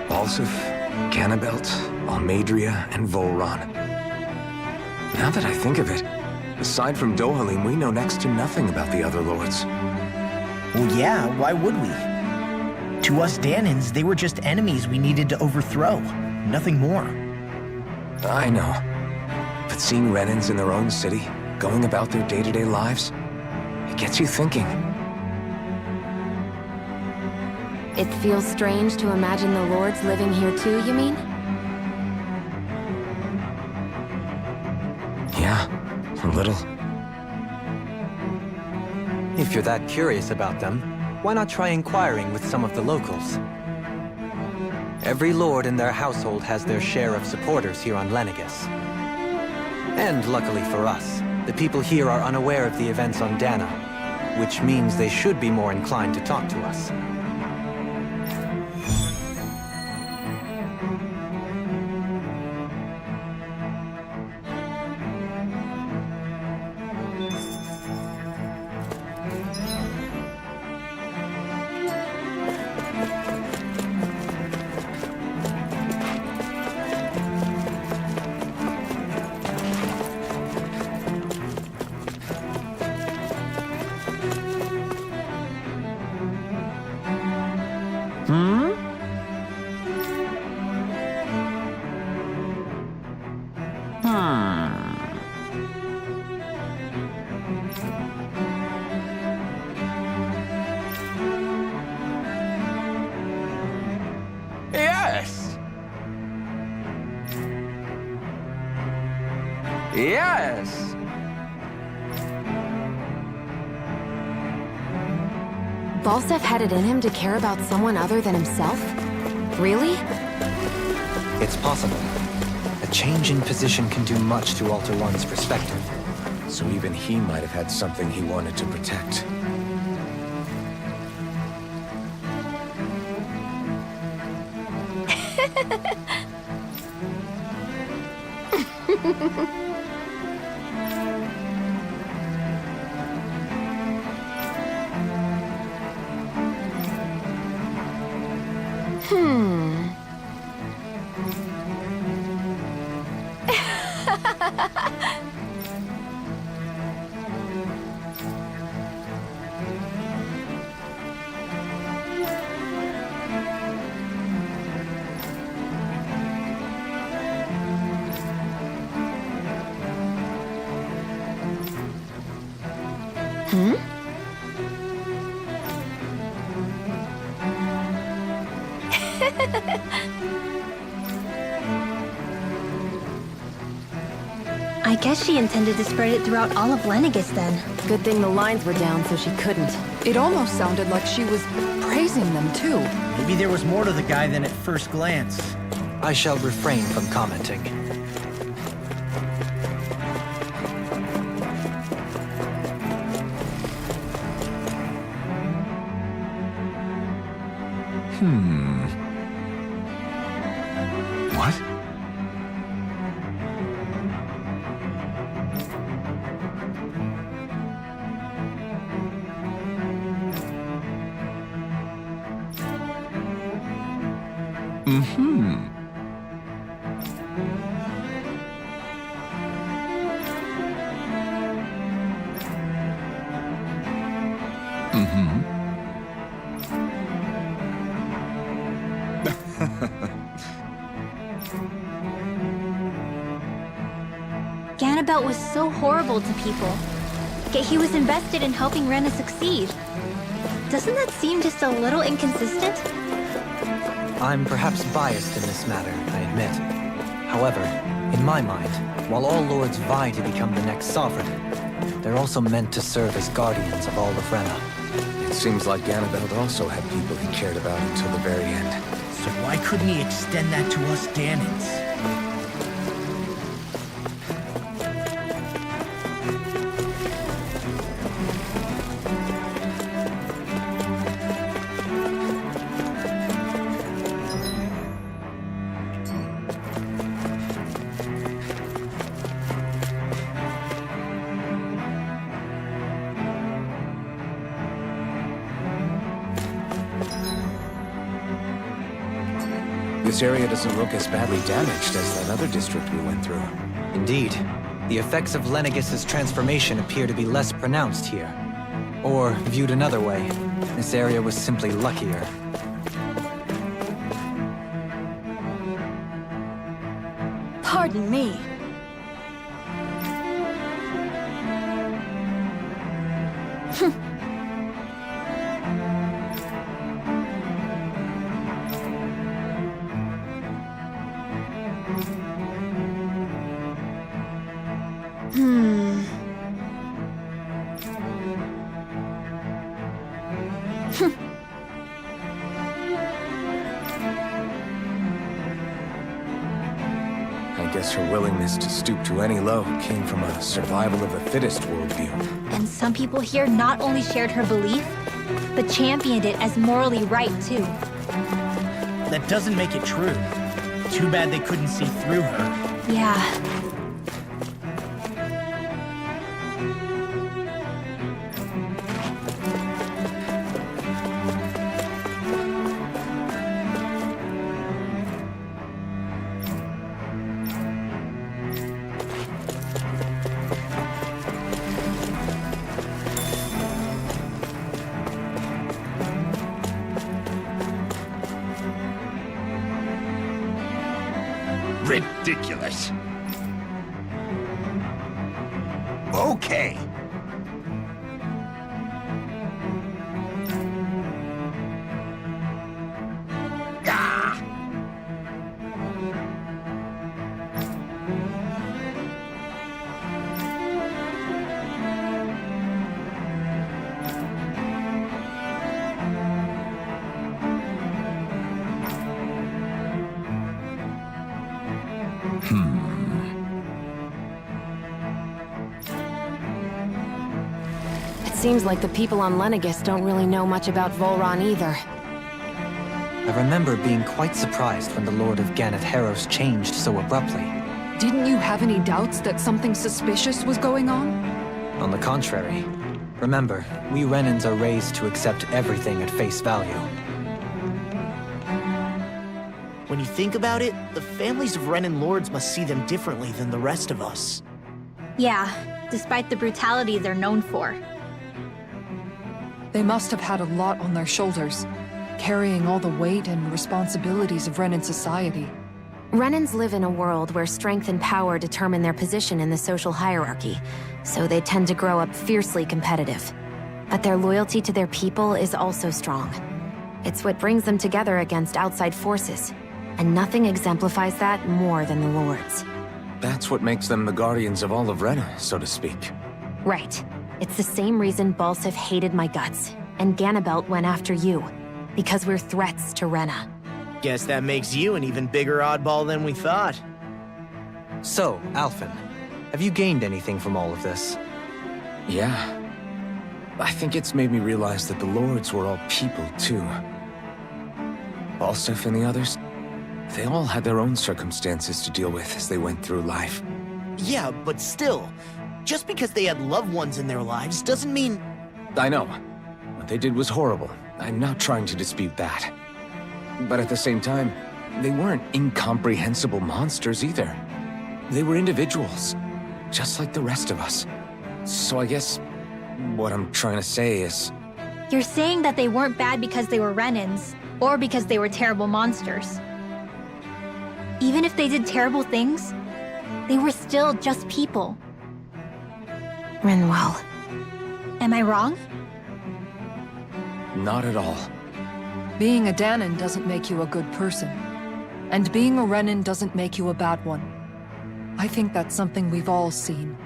Balsuf, Cannibelt, Almadria, and Volron. Now that I think of it, aside from Dohalim, we know next to nothing about the other lords. Well, yeah, why would we? To us Danans, they were just enemies we needed to overthrow. Nothing more. I know. But seeing Renans in their own city, going about their day-to-day lives, it gets you thinking. It feels strange to imagine the lords living here too, you mean? Yeah, a little. If you're that curious about them, why not try inquiring with some of the locals? Every lord in their household has their share of supporters here on Lenegis. And luckily for us, the people here are unaware of the events on Dana, which means they should be more inclined to talk to us. Yes! Yes! Balsef had it in him to care about someone other than himself? Really? It's possible. A change in position can do much to alter one's perspective. So even he might have had something he wanted to protect. I guess she intended to spread it throughout all of Lenegis then. Good thing the lines were down so she couldn't. It almost sounded like she was praising them too. Maybe there was more to the guy than at first glance. I shall refrain from commenting. What? Ganabelt was so horrible to people, yet he was invested in helping Rena succeed. Doesn't that seem just a little inconsistent? I'm perhaps biased in this matter, I admit. However, in my mind, while all lords vie to become the next sovereign, they're also meant to serve as guardians of all of Rena. It seems like Ganabelt also had people he cared about until the very end. So why couldn't he extend that to us Danans? This area doesn't look as badly damaged as that other district we went through. Indeed, the effects of Lenegis' transformation appear to be less pronounced here. Or, viewed another way, this area was simply luckier. Pardon me. I guess her willingness to stoop to any low came from a survival of the fittest worldview. And some people here not only shared her belief, but championed it as morally right too. That doesn't make it true. Too bad they couldn't see through her. Yeah. Ridiculous. Okay. Ah! It seems like the people on Lenegis don't really know much about Volron either. I remember being quite surprised when the Lord of Ganath Haros changed so abruptly. Didn't you have any doubts that something suspicious was going on? On the contrary. Remember, we Renans are raised to accept everything at face value. When you think about it, the families of Renan lords must see them differently than the rest of us. Yeah, despite the brutality they're known for. They must have had a lot on their shoulders, carrying all the weight and responsibilities of Renan society. Renans live in a world where strength and power determine their position in the social hierarchy, so they tend to grow up fiercely competitive. But their loyalty to their people is also strong. It's what brings them together against outside forces, and nothing exemplifies that more than the Lords. That's what makes them the guardians of all of Rena, so to speak. Right. It's the same reason Balsif hated my guts, and Ganabelt went after you. Because we're threats to Rena. Guess that makes you an even bigger oddball than we thought. So, Alphen, have you gained anything from all of this? Yeah. I think it's made me realize that the Lords were all people, too. Balsif and the others, they all had their own circumstances to deal with as they went through life. Yeah, but still, just because they had loved ones in their lives doesn't mean... I know. What they did was horrible. I'm not trying to dispute that. But at the same time, they weren't incomprehensible monsters either. They were individuals, just like the rest of us. So I guess what I'm trying to say is... You're saying that they weren't bad because they were Renans, or because they were terrible monsters. Even if they did terrible things, they were still just people. Rinwell. Am I wrong? Not at all. Being a Danan doesn't make you a good person. And being a Renan doesn't make you a bad one. I think that's something we've all seen.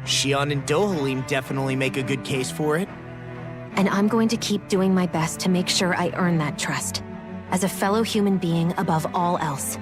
Shion and Dohalim definitely make a good case for it. And I'm going to keep doing my best to make sure I earn that trust. As a fellow human being above all else.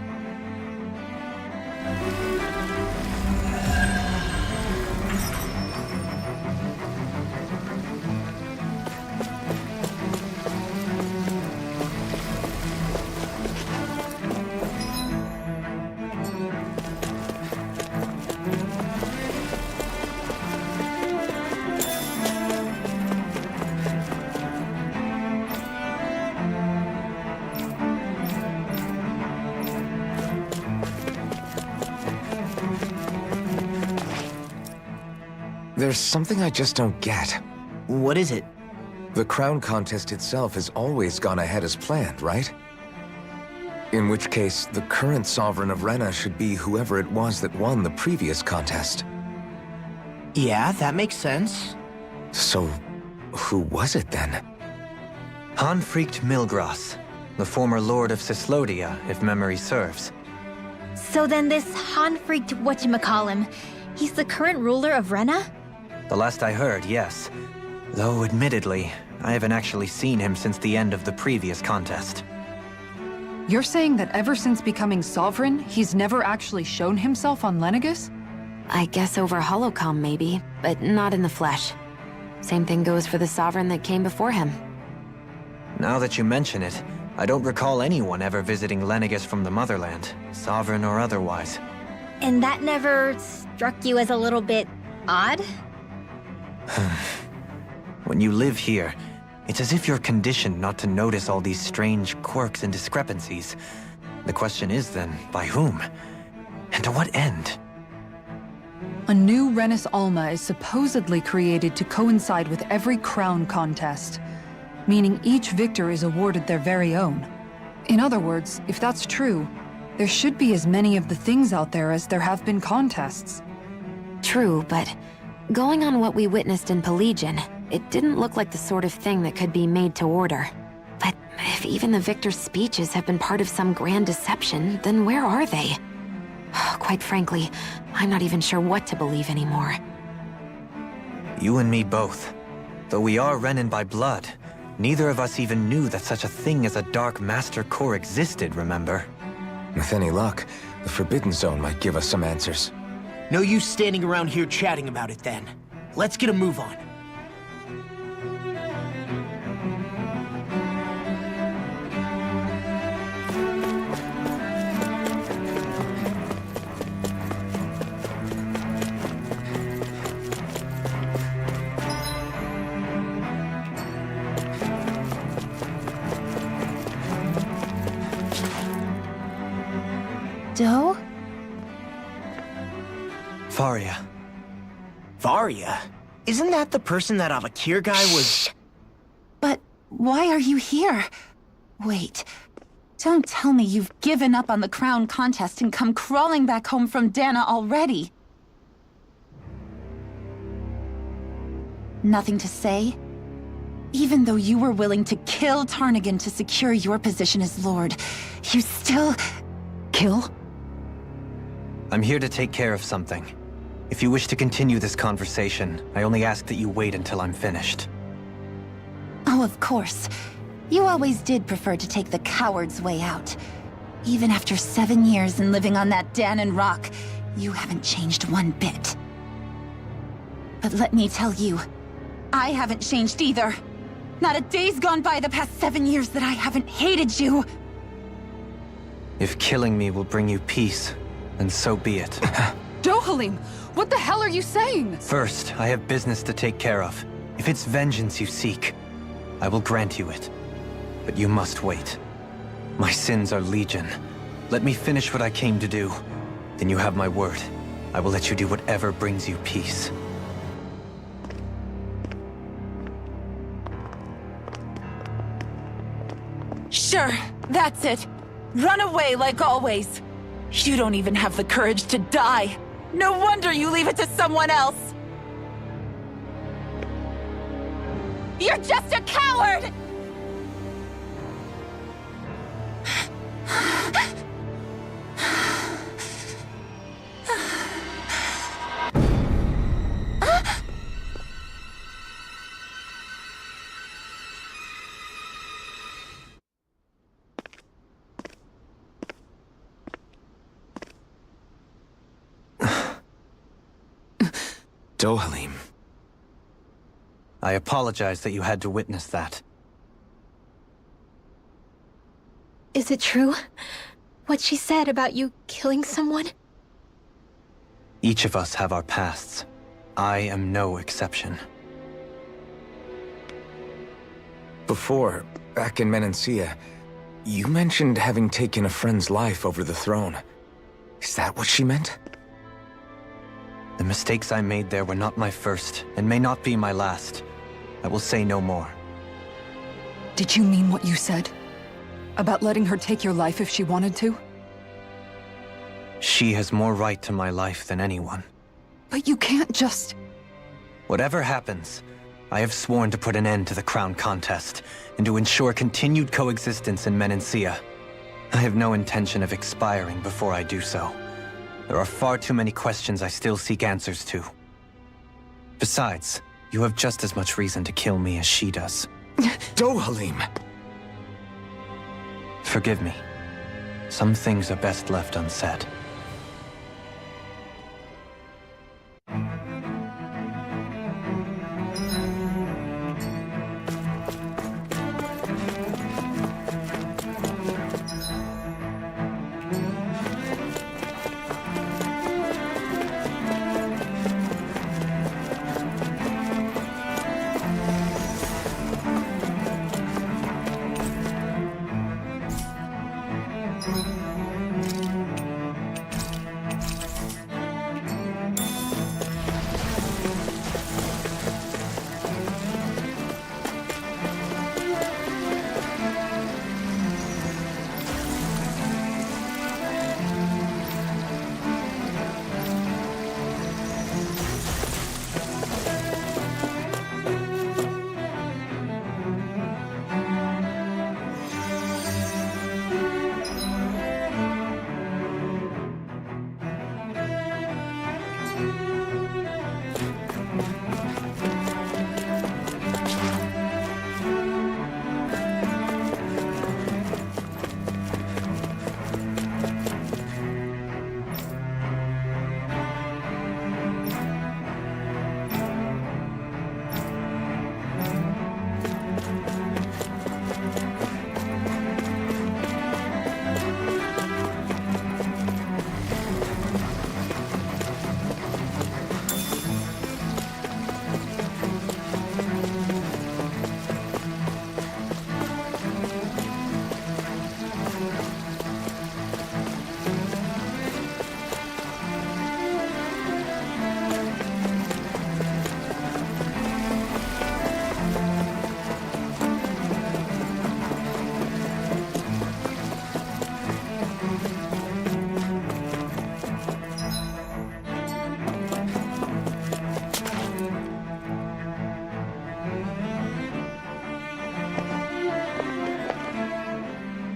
There's something I just don't get. What is it? The crown contest itself has always gone ahead as planned, right? In which case, the current Sovereign of Rena should be whoever it was that won the previous contest. Yeah, that makes sense. So, who was it then? Hanfrikt Milgras, the former Lord of Cyslodia, if memory serves. So then this Hanfrikt whatchamacallem, he's the current ruler of Rena? The last I heard, yes. Though, admittedly, I haven't actually seen him since the end of the previous contest. You're saying that ever since becoming Sovereign, he's never actually shown himself on Lenegis? I guess over Holocom maybe, but not in the flesh. Same thing goes for the Sovereign that came before him. Now that you mention it, I don't recall anyone ever visiting Lenegis from the Motherland, Sovereign or otherwise. And that never struck you as a little bit odd? When you live here, it's as if you're conditioned not to notice all these strange quirks and discrepancies. The question is then, by whom? And to what end? A new Renis Alma is supposedly created to coincide with every crown contest, meaning each victor is awarded their very own. In other words, if that's true, there should be as many of the things out there as there have been contests. True, but going on what we witnessed in Pelagian, it didn't look like the sort of thing that could be made to order. But if even the victor's speeches have been part of some grand deception, then where are they? Quite frankly, I'm not even sure what to believe anymore. You and me both. Though we are Renan by blood, neither of us even knew that such a thing as a Dark Master Corps existed, remember? With any luck, the Forbidden Zone might give us some answers. No use standing around here chatting about it then. Let's get a move on. Doe? Faria. Varia? Isn't that the person that Avakir guy was... But why are you here? Wait. Don't tell me you've given up on the crown contest and come crawling back home from Dana already. Nothing to say? Even though you were willing to kill Tarnagan to secure your position as Lord, you still... Kill? I'm here to take care of something. If you wish to continue this conversation, I only ask that you wait until I'm finished. Oh, of course. You always did prefer to take the coward's way out. Even after 7 years and living on that Danan rock, you haven't changed one bit. But let me tell you, I haven't changed either. Not a day's gone by the past 7 years that I haven't hated you. If killing me will bring you peace, then so be it. Dohalim, what the hell are you saying? First, I have business to take care of. If it's vengeance you seek, I will grant you it. But you must wait. My sins are legion, Let me finish what I came to do. Then you have my word. I will let you do whatever brings you peace. Sure, that's it. Run away like always. You don't even have the courage to die. No wonder you leave it to someone else. You're just a coward! Dohalim. I apologize that you had to witness that. Is it true? What she said about you killing someone? Each of us have our pasts. I am no exception. Before, back in Menancia, you mentioned having taken a friend's life over the throne. Is that what she meant? The mistakes I made there were not my first, and may not be my last. I will say no more. Did you mean what you said? About letting her take your life if she wanted to? She has more right to my life than anyone. But you can't just... Whatever happens, I have sworn to put an end to the crown contest, and to ensure continued coexistence in Menancia. I have no intention of expiring before I do so. There are far too many questions I still seek answers to. Besides, you have just as much reason to kill me as she does. Dohalim! Forgive me. Some things are best left unsaid.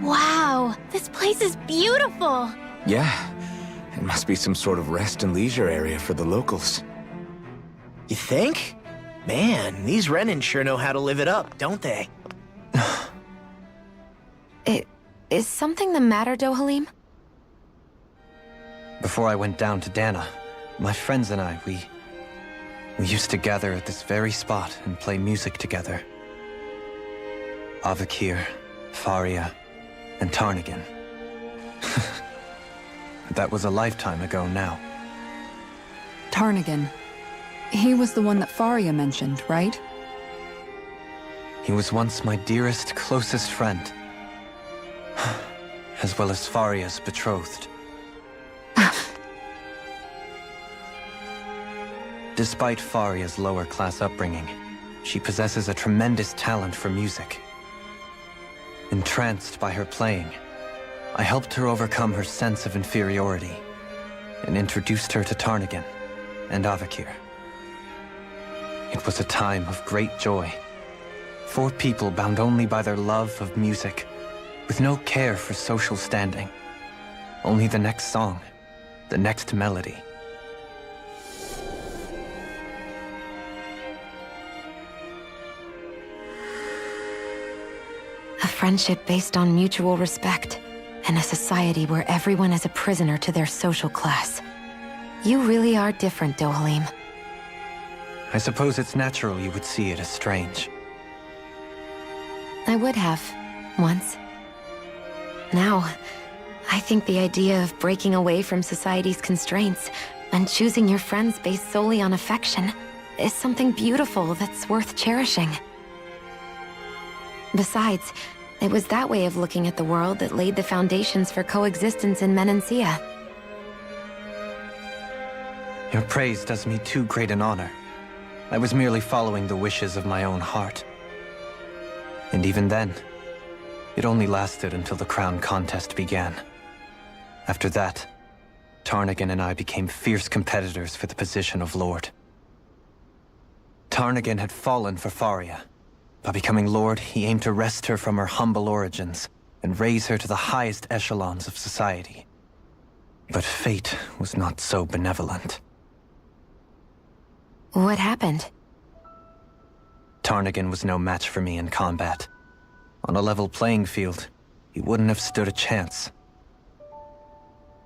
Wow, this place is beautiful! Yeah. It must be some sort of rest and leisure area for the locals. You think? Man, these Renan sure know how to live it up, don't they? Is something the matter, Dohalim? Before I went down to Dana, my friends and I, we used to gather at this very spot and play music together. Avakir, Faria, and Tarnigan. That was a lifetime ago now. Tarnigan. He was the one that Faria mentioned, right? He was once my dearest, closest friend. as well as Faria's betrothed. Despite Faria's lower-class upbringing, she possesses a tremendous talent for music. Entranced by her playing, I helped her overcome her sense of inferiority and introduced her to Tarnagin and Avakir. It was a time of great joy. 4 people bound only by their love of music, with no care for social standing. Only the next song, the next melody. A friendship based on mutual respect, and a society where everyone is a prisoner to their social class. You really are different, Dohalim. I suppose it's natural you would see it as strange. I would have, once. Now, I think the idea of breaking away from society's constraints and choosing your friends based solely on affection is something beautiful that's worth cherishing. Besides, it was that way of looking at the world that laid the foundations for coexistence in Menancia. Your praise does me too great an honor. I was merely following the wishes of my own heart. And even then, it only lasted until the crown contest began. After that, Tarnagin and I became fierce competitors for the position of Lord. Tarnagin had fallen for Faria. By becoming Lord, he aimed to wrest her from her humble origins and raise her to the highest echelons of society. But fate was not so benevolent. What happened? Tarnagin was no match for me in combat. On a level playing field, he wouldn't have stood a chance.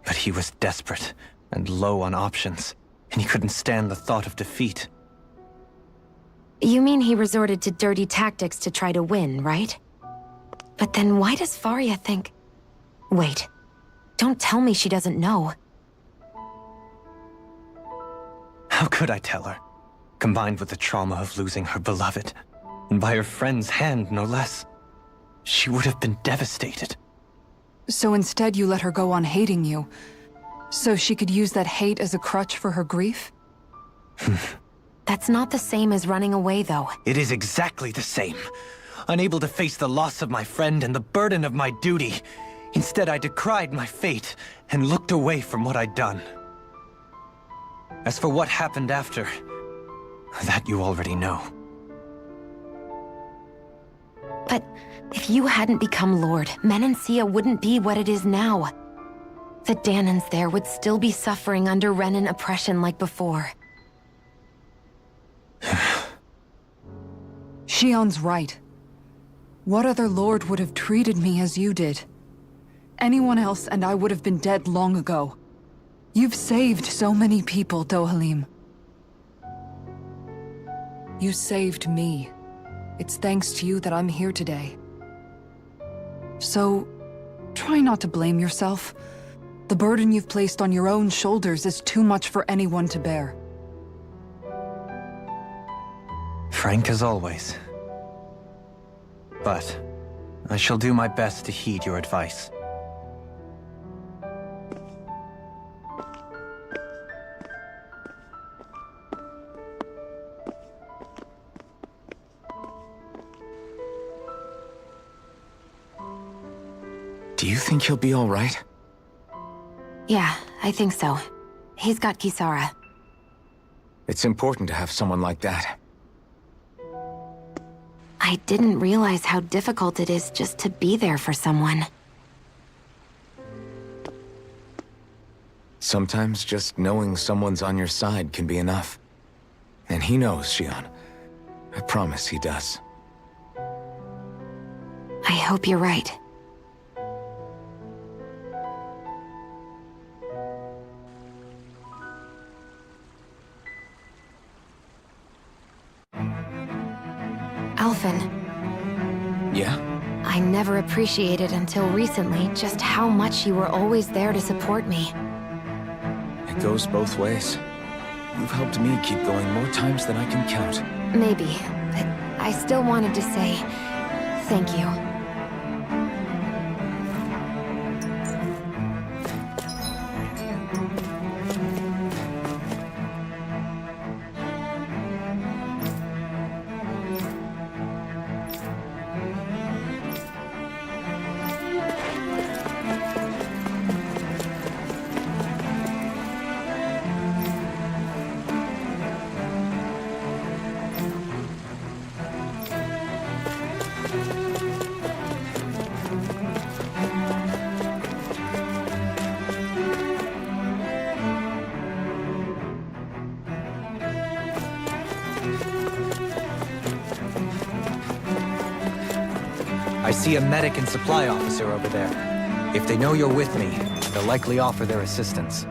But he was desperate and low on options, and he couldn't stand the thought of defeat. You mean he resorted to dirty tactics to try to win, right? But then why does Faria think... Wait, don't tell me she doesn't know. How could I tell her? Combined with the trauma of losing her beloved, and by her friend's hand, no less, she would have been devastated. So instead you let her go on hating you, so she could use that hate as a crutch for her grief? That's not the same as running away, though. It is exactly the same. Unable to face the loss of my friend and the burden of my duty, instead I decried my fate and looked away from what I'd done. As for what happened after, that you already know. But if you hadn't become Lord, Menancia wouldn't be what it is now. The Dahnans there would still be suffering under Renan oppression like before. Shion's right. What other lord would have treated me as you did? Anyone else and I would have been dead long ago. You've saved so many people, Dohalim. You saved me. It's thanks to you that I'm here today. So, try not to blame yourself. The burden you've placed on your own shoulders is too much for anyone to bear. Frank as always. But I shall do my best to heed your advice. Do you think he'll be all right? Yeah, I think so. He's got Kisara. It's important to have someone like that. I didn't realize how difficult it is just to be there for someone. Sometimes just knowing someone's on your side can be enough. And he knows, Shion. I promise he does. I hope you're right. Alphen. Yeah? I never appreciated until recently just how much you were always there to support me. It goes both ways. You've helped me keep going more times than I can count. Maybe, but I still wanted to say thank you. see a medic and supply officer over there. If they know you're with me, they'll likely offer their assistance.